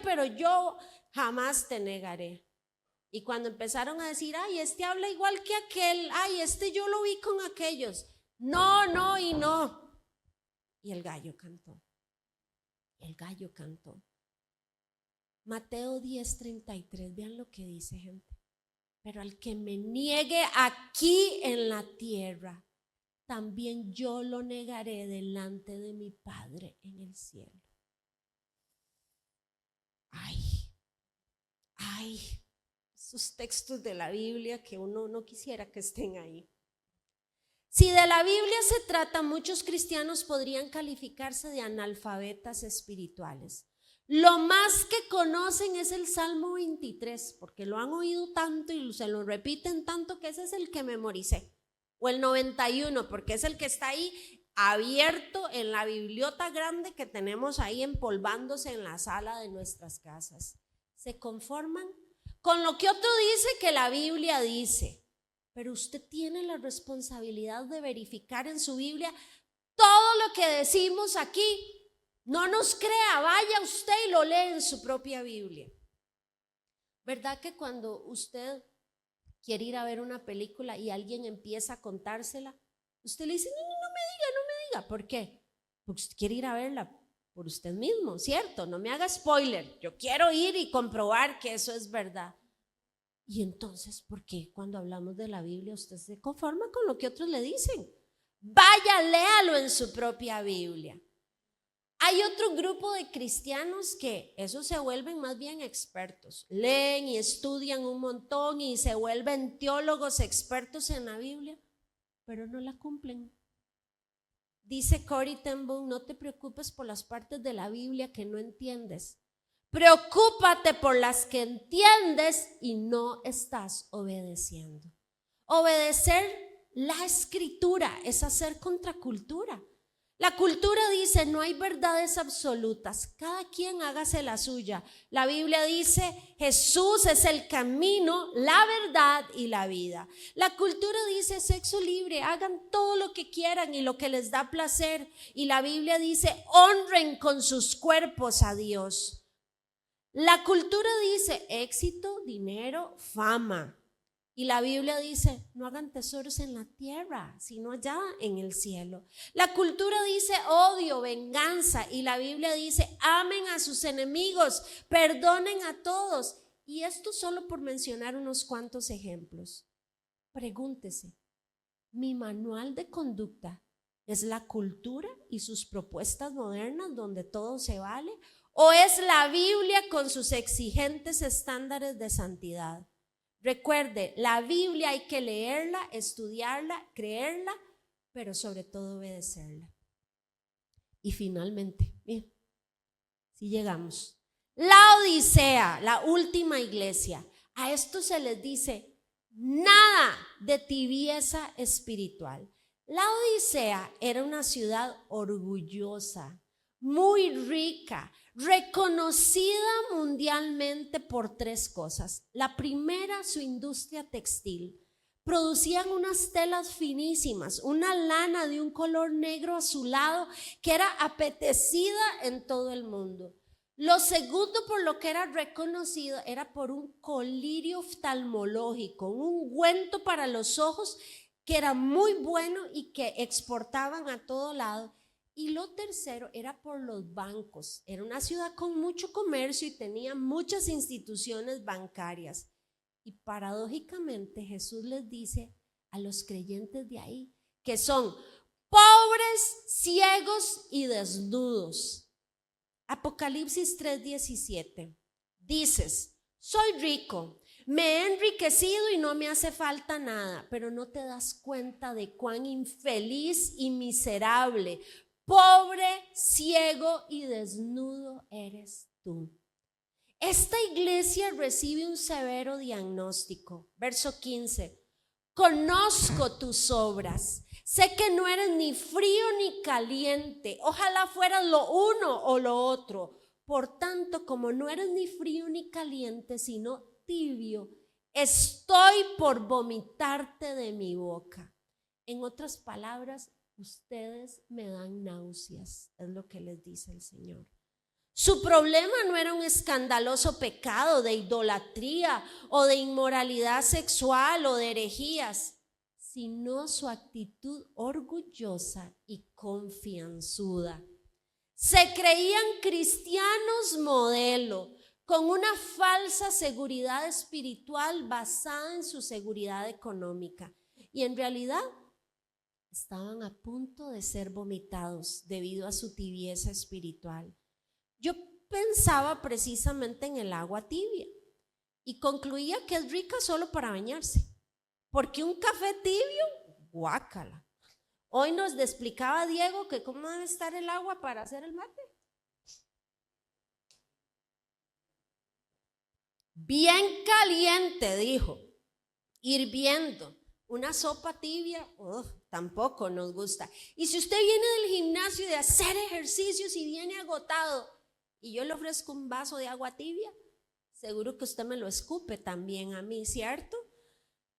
[SPEAKER 1] pero yo jamás te negaré. Y cuando empezaron a decir: ay, este habla igual que aquel, ay, este yo lo vi con aquellos, no, no y no. Y el gallo cantó. Mateo 10:33, vean lo que dice, gente. Pero al que me niegue aquí en la tierra, también yo lo negaré delante de mi Padre en el cielo. Ay, esos textos de la Biblia que uno no quisiera que estén ahí. Si de la Biblia se trata, muchos cristianos podrían calificarse de analfabetas espirituales. Lo más que conocen es el Salmo 23, porque lo han oído tanto y se lo repiten tanto que ese es el que memoricé. O el 91, porque es el que está ahí abierto en la bibliota grande que tenemos ahí empolvándose en la sala de nuestras casas. ¿Se conforman con lo que otro dice que la Biblia dice? Pero usted tiene la responsabilidad de verificar en su Biblia todo lo que decimos aquí. No nos crea, vaya usted y lo lee en su propia Biblia. ¿Verdad que cuando usted quiere ir a ver una película y alguien empieza a contársela, usted le dice: no me diga? ¿Por qué? Porque usted quiere ir a verla, por usted mismo, ¿cierto? No me haga spoiler, yo quiero ir y comprobar que eso es verdad. Y entonces, ¿por qué cuando hablamos de la Biblia usted se conforma con lo que otros le dicen? Vaya, léalo en su propia Biblia. Hay otro grupo de cristianos que esos se vuelven más bien expertos. Leen y estudian un montón y se vuelven teólogos expertos en la Biblia, pero no la cumplen. Dice Corrie ten Boom, no te preocupes por las partes de la Biblia que no entiendes. Preocúpate por las que entiendes y no estás obedeciendo. Obedecer la escritura es hacer contracultura. La cultura dice no hay verdades absolutas, cada quien hágase la suya. La Biblia dice Jesús es el camino, la verdad y la vida. La cultura dice sexo libre, hagan todo lo que quieran y lo que les da placer. Y la Biblia dice honren con sus cuerpos a Dios. La cultura dice éxito, dinero, fama. Y la Biblia dice, no hagan tesoros en la tierra, sino allá en el cielo. La cultura dice odio, venganza. Y la Biblia dice, amen a sus enemigos, perdonen a todos. Y esto solo por mencionar unos cuantos ejemplos. Pregúntese, ¿mi manual de conducta es la cultura y sus propuestas modernas donde todo se vale? ¿O es la Biblia con sus exigentes estándares de santidad? Recuerde, la Biblia hay que leerla, estudiarla, creerla, pero sobre todo obedecerla. Y finalmente, miren, si llegamos, la Odisea, la última iglesia, a esto se les dice nada de tibieza espiritual. La Odisea era una ciudad orgullosa, muy rica, reconocida mundialmente por tres cosas. La primera, su industria textil. Producían unas telas finísimas, una lana de un color negro azulado que era apetecida en todo el mundo. Lo segundo por lo que era reconocido era por un colirio oftalmológico, un ungüento para los ojos que era muy bueno y que exportaban a todo lado. Y lo tercero era por los bancos. Era una ciudad con mucho comercio y tenía muchas instituciones bancarias. Y paradójicamente Jesús les dice a los creyentes de ahí que son pobres, ciegos y desnudos. Apocalipsis 3:17. Dices, soy rico, me he enriquecido y no me hace falta nada, pero no te das cuenta de cuán infeliz y miserable, pobre, ciego y desnudo eres tú. Esta iglesia recibe un severo diagnóstico. Verso 15. Conozco tus obras. Sé que no eres ni frío ni caliente. Ojalá fueras lo uno o lo otro. Por tanto, como no eres ni frío ni caliente, sino tibio, estoy por vomitarte de mi boca. En otras palabras, ustedes me dan náuseas, es lo que les dice el Señor. Su problema no era un escandaloso pecado de idolatría o de inmoralidad sexual o de herejías, sino su actitud orgullosa y confianzuda. Se creían cristianos modelo, con una falsa seguridad espiritual basada en su seguridad económica, y en realidad estaban a punto de ser vomitados debido a su tibieza espiritual. Yo pensaba precisamente en el agua tibia y concluía que es rica solo para bañarse, porque un café tibio, guácala. Hoy nos explicaba Diego que cómo debe estar el agua para hacer el mate. Bien caliente, dijo, hirviendo. Una sopa tibia, tampoco nos gusta. Y si usted viene del gimnasio de hacer ejercicios y viene agotado y yo le ofrezco un vaso de agua tibia, seguro que usted me lo escupe también a mí, ¿cierto?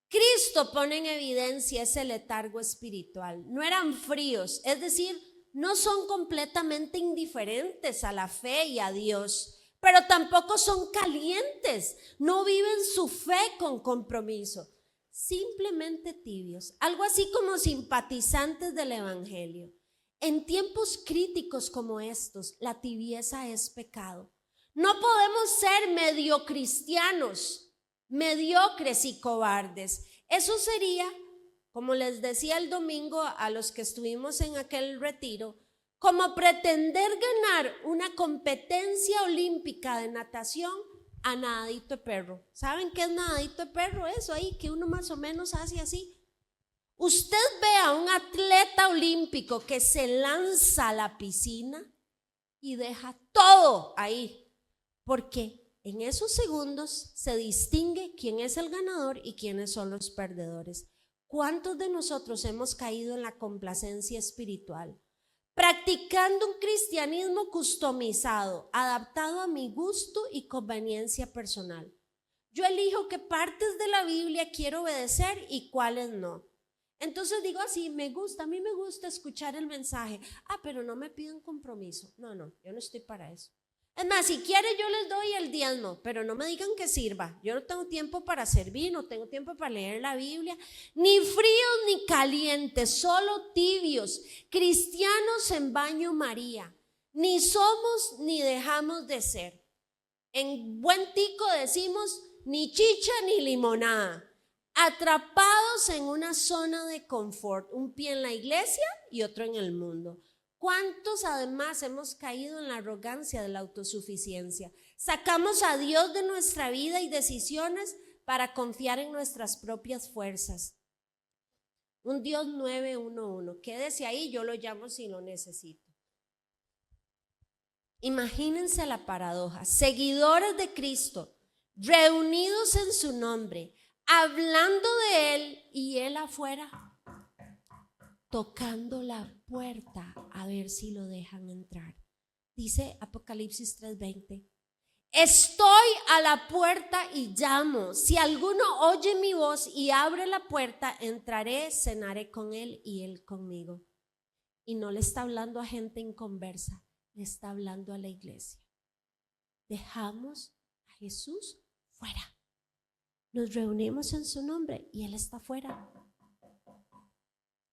[SPEAKER 1] Cristo pone en evidencia ese letargo espiritual. No eran fríos, es decir, no son completamente indiferentes a la fe y a Dios, pero tampoco son calientes, no viven su fe con compromiso. Simplemente tibios, algo así como simpatizantes del evangelio. En tiempos críticos como estos, la tibieza es pecado. No podemos ser medio cristianos, mediocres y cobardes. Eso sería, como les decía el domingo a los que estuvimos en aquel retiro, como pretender ganar una competencia olímpica de natación a nadadito de perro. ¿Saben qué es nadadito de perro? Eso ahí que uno más o menos hace así. Usted ve a un atleta olímpico que se lanza a la piscina y deja todo ahí, porque en esos segundos se distingue quién es el ganador y quiénes son los perdedores. ¿Cuántos de nosotros hemos caído en la complacencia espiritual? Practicando un cristianismo customizado, adaptado a mi gusto y conveniencia personal. Yo elijo qué partes de la Biblia quiero obedecer y cuáles no. Entonces digo así, a mí me gusta escuchar el mensaje. Pero no me piden compromiso. No, yo no estoy para eso. Es más, si quiere yo les doy el diezmo, pero no me digan que sirva. Yo no tengo tiempo para servir, no tengo tiempo para leer la Biblia. Ni fríos ni calientes, solo tibios, cristianos en baño María. Ni somos ni dejamos de ser. En buen tico decimos ni chicha ni limonada. Atrapados en una zona de confort, un pie en la iglesia y otro en el mundo. ¿Cuántos además hemos caído en la arrogancia de la autosuficiencia? Sacamos a Dios de nuestra vida y decisiones para confiar en nuestras propias fuerzas. Un Dios 911, quédese ahí, yo lo llamo si lo necesito. Imagínense la paradoja, seguidores de Cristo, reunidos en su nombre, hablando de Él y Él afuera, tocando la puerta a ver si lo dejan entrar. Dice Apocalipsis 3:20, estoy a la puerta y llamo. Si alguno oye mi voz y abre la puerta, entraré, cenaré con él y él conmigo. Y no le está hablando a gente inconversa, le está hablando a la iglesia. Dejamos a Jesús fuera. Nos reunimos en su nombre y Él está fuera,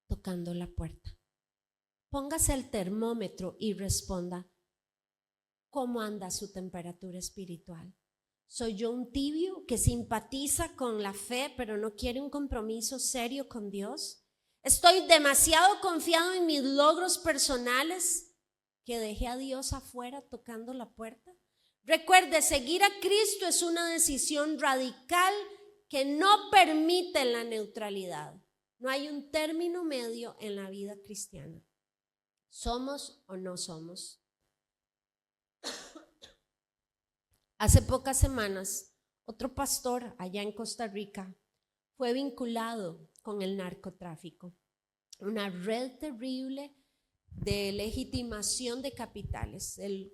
[SPEAKER 1] tocando la puerta. Póngase el termómetro y responda, ¿cómo anda su temperatura espiritual? ¿Soy yo un tibio que simpatiza con la fe pero no quiere un compromiso serio con Dios? ¿Estoy demasiado confiado en mis logros personales que dejé a Dios afuera tocando la puerta? Recuerde, seguir a Cristo es una decisión radical que no permite la neutralidad. No hay un término medio en la vida cristiana. ¿Somos o no somos? Hace pocas semanas, otro pastor allá en Costa Rica fue vinculado con el narcotráfico, una red terrible de legitimación de capitales. Él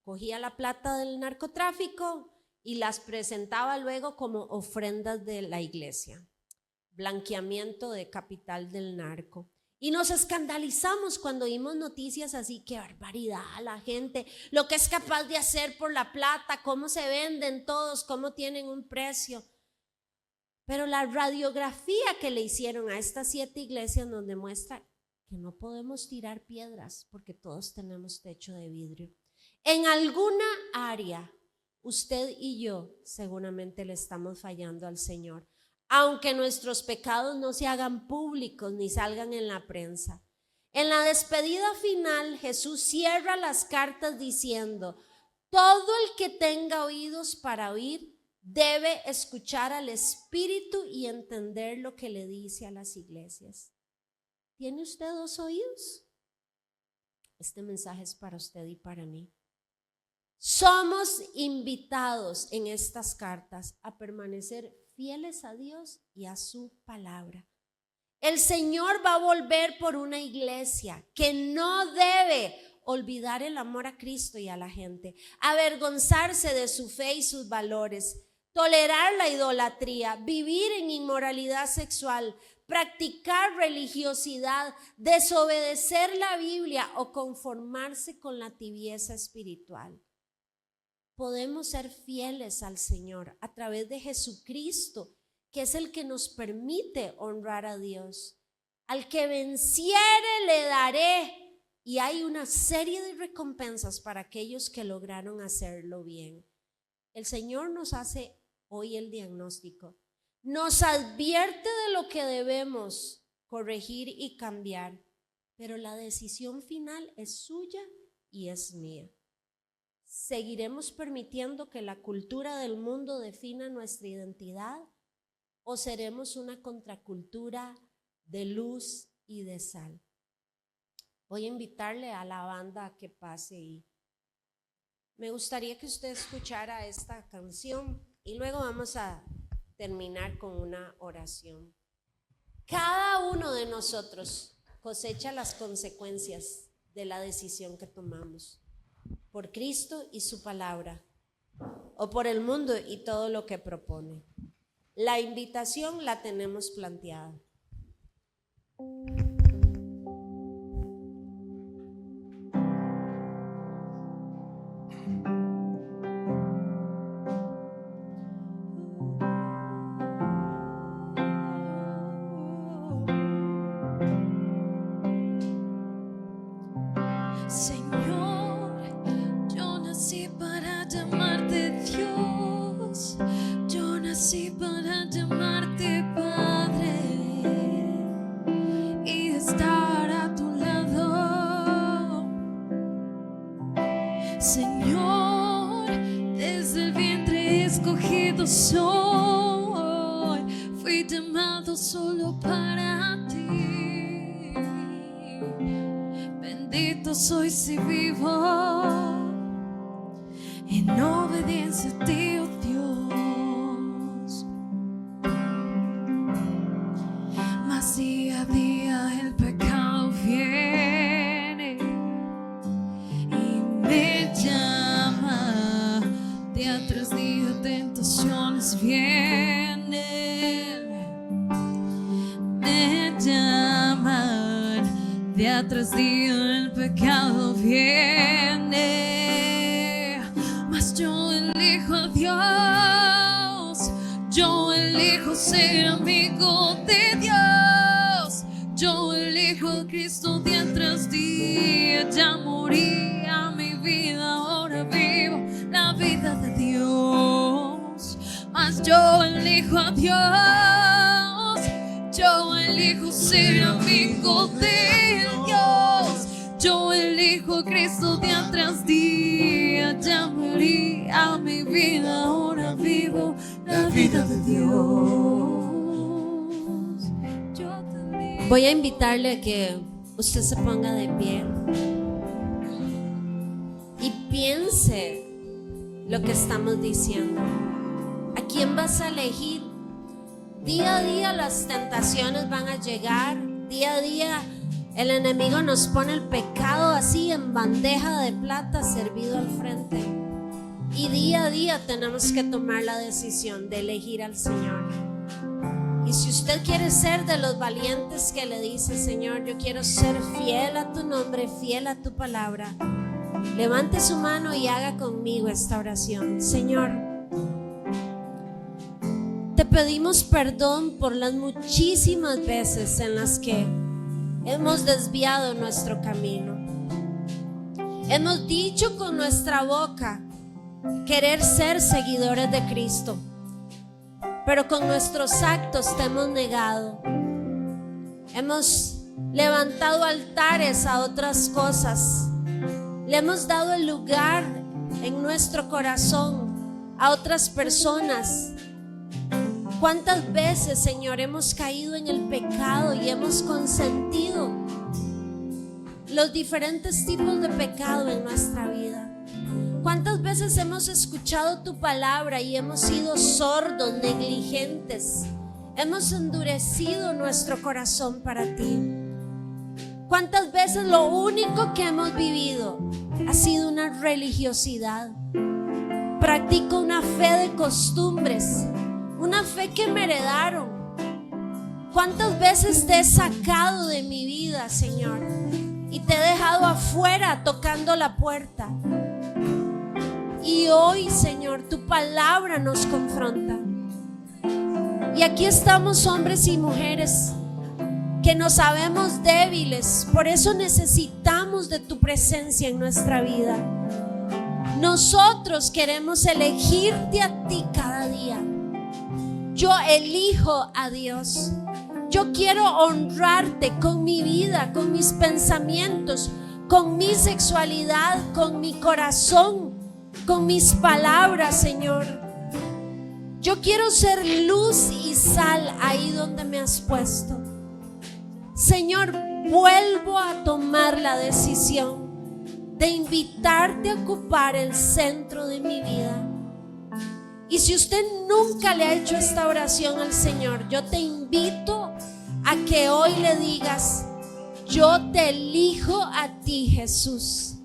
[SPEAKER 1] cogía la plata del narcotráfico y las presentaba luego como ofrendas de la iglesia, blanqueamiento de capital del narco. Y nos escandalizamos cuando oímos noticias así, qué barbaridad la gente, lo que es capaz de hacer por la plata, cómo se venden todos, cómo tienen un precio. Pero la radiografía que le hicieron a estas 7 iglesias nos demuestra que no podemos tirar piedras porque todos tenemos techo de vidrio. En alguna área, usted y yo seguramente le estamos fallando al Señor. Aunque nuestros pecados no se hagan públicos ni salgan en la prensa. En la despedida final, Jesús cierra las cartas diciendo, todo el que tenga oídos para oír debe escuchar al Espíritu y entender lo que le dice a las iglesias. ¿Tiene usted 2 oídos? Este mensaje es para usted y para mí. Somos invitados en estas cartas a permanecer fieles a Dios y a su palabra. El Señor va a volver por una iglesia que no debe olvidar el amor a Cristo y a la gente, avergonzarse de su fe y sus valores, tolerar la idolatría, vivir en inmoralidad sexual, practicar religiosidad, desobedecer la Biblia o conformarse con la tibieza espiritual. Podemos ser fieles al Señor a través de Jesucristo, que es el que nos permite honrar a Dios. Al que venciere le daré y hay una serie de recompensas para aquellos que lograron hacerlo bien. El Señor nos hace hoy el diagnóstico, nos advierte de lo que debemos corregir y cambiar, pero la decisión final es suya y es mía. ¿Seguiremos permitiendo que la cultura del mundo defina nuestra identidad o seremos una contracultura de luz y de sal? Voy a invitarle a la banda a que pase y me gustaría que usted escuchara esta canción y luego vamos a terminar con una oración. Cada uno de nosotros cosecha las consecuencias de la decisión que tomamos, por Cristo y su palabra, o por el mundo y todo lo que propone. La invitación la tenemos planteada.
[SPEAKER 2] Soy, fui llamado solo para ti. Bendito soy si vivo en obediencia a ti, oh Dios. Mas día a día el pecado viene y me llama. Día tras día tentaciones vienen, me llaman. Día tras día el pecado viene, mas yo elijo a Dios, yo elijo ser amigo de Dios, yo elijo a Cristo día tras día. Ya morí a mi vida, ahora vivo la vida de Dios, mas yo elijo a Dios, yo elijo ser amigo de Dios, yo elijo a Cristo día tras día. Ya morí a mi vida, ahora vivo la vida de Dios.
[SPEAKER 1] Voy a invitarle a que usted se ponga de pie y piense lo que estamos diciendo. ¿A quién vas a elegir? Día a día las tentaciones van a llegar, día a día el enemigo nos pone el pecado así en bandeja de plata servido al frente, y día a día tenemos que tomar la decisión de elegir al Señor. Y si usted quiere ser de los valientes que le dice: Señor, yo quiero ser fiel a tu nombre, fiel a tu palabra, levante su mano y haga conmigo esta oración. Señor, te pedimos perdón por las muchísimas veces en las que hemos desviado nuestro camino. Hemos dicho con nuestra boca querer ser seguidores de Cristo, pero con nuestros actos te hemos negado. Hemos levantado altares a otras cosas. Le hemos dado el lugar en nuestro corazón a otras personas. ¿Cuántas veces, Señor, hemos caído en el pecado y hemos consentido los diferentes tipos de pecado en nuestra vida? ¿Cuántas veces hemos escuchado tu palabra y hemos sido sordos, negligentes? Hemos endurecido nuestro corazón para ti. ¿Cuántas veces lo único que hemos vivido ha sido una religiosidad? Practico una fe de costumbres, una fe que me heredaron. ¿Cuántas veces te he sacado de mi vida, Señor, y te he dejado afuera tocando la puerta? Y hoy, Señor, tu palabra nos confronta. Y aquí estamos, hombres y mujeres, que que nos sabemos débiles. Por eso necesitamos de tu presencia en nuestra vida. Nosotros queremos elegirte a ti cada día. Yo elijo a Dios. Yo quiero honrarte con mi vida, con mis pensamientos, con mi sexualidad, con mi corazón, con mis palabras, Señor. Yo quiero ser luz y sal ahí donde me has puesto. Señor, vuelvo a tomar la decisión de invitarte a ocupar el centro de mi vida. Y si usted nunca le ha hecho esta oración al Señor, yo te invito a que hoy le digas: yo te elijo a ti, Jesús.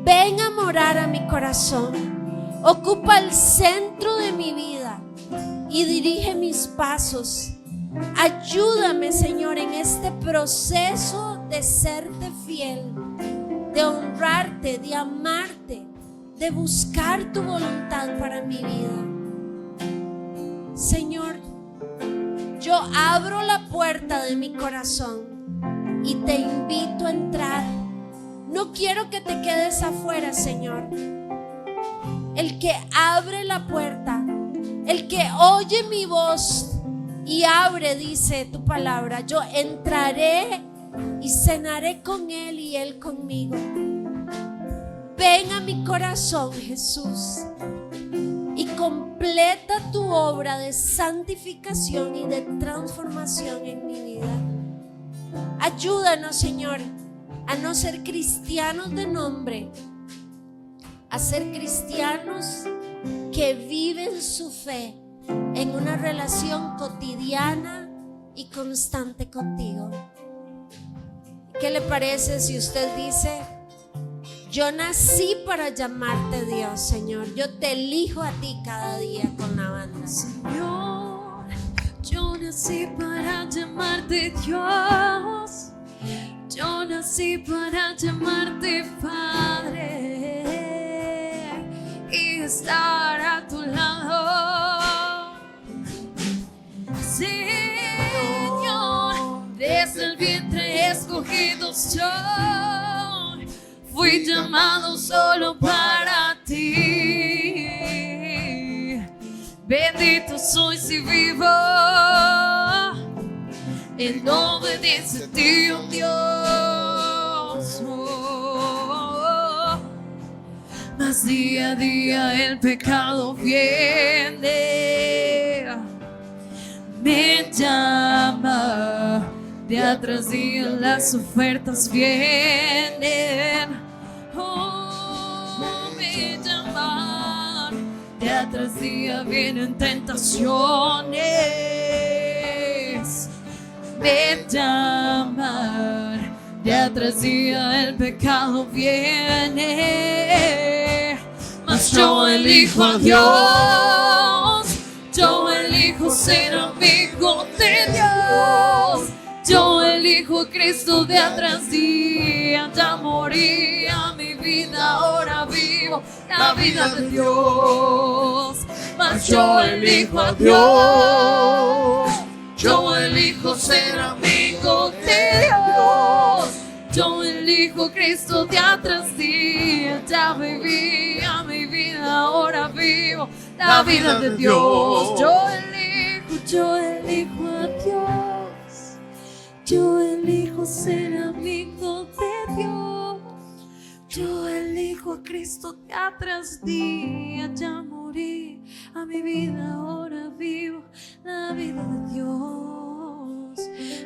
[SPEAKER 1] Ven a morar a mi corazón. Ocupa el centro de mi vida y dirige mis pasos. Ayúdame, Señor, en este proceso de serte fiel, de honrarte, de amarte, de buscar tu voluntad para mi vida. Señor, yo abro la puerta de mi corazón y te invito a entrar. No quiero que te quedes afuera, Señor. El que abre la puerta, el que oye mi voz y abre, dice tu palabra, yo entraré y cenaré con él y él conmigo. Ven a mi corazón, Jesús, y completa tu obra de santificación y de transformación en mi vida. Ayúdanos, Señor, a no ser cristianos de nombre, a ser cristianos que viven su fe en una relación cotidiana y constante contigo. ¿Qué le parece si usted dice: yo nací para llamarte Dios, Señor? Yo te elijo a ti cada día con la banda.
[SPEAKER 2] Señor, yo nací para llamarte Dios. Yo nací para llamarte Padre y estar a tu lado. Señor, desde el vientre escogido soy. Fui llamado solo para ti. Bendito soy si vivo en obediencia a ti, oh Dios. Mas día a día el pecado viene, me llama. Día tras día las ofertas vienen, me llaman. Día tras día vienen tentaciones, me llaman. Día tras día el pecado viene, mas yo elijo a Dios. Yo elijo ser amigo de Dios. Yo elijo a Cristo día tras día. Ya morí a mi vida, ahora vivo la vida de Dios. Mas yo elijo a Dios. Yo elijo ser amigo de Dios. Yo elijo a Cristo día tras día. Ya viví a mi vida, ahora vivo la vida de Dios. Yo elijo a Dios. Yo elijo ser amigo de Dios. Yo elijo a Cristo día tras día. Ya morí a mi vida, ahora vivo la vida de Dios.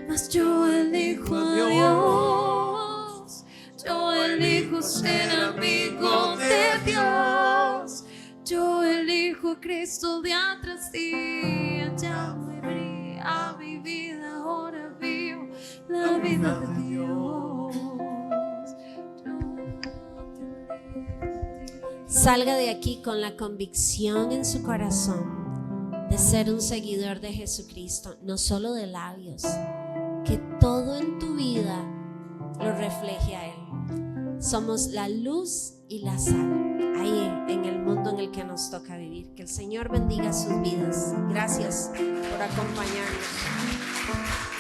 [SPEAKER 2] Mas yo elijo a Dios. Yo elijo ser amigo de Dios. Yo elijo a Cristo día tras día. Ya morí a mi vida, ahora vivo la vida de Dios.
[SPEAKER 1] Salga de aquí con la convicción en su corazón de ser un seguidor de Jesucristo, no solo de labios, que todo en tu vida lo refleje a Él. Somos la luz y la sal ahí en el mundo en el que nos toca vivir. Que el Señor bendiga sus vidas. Gracias por acompañarnos.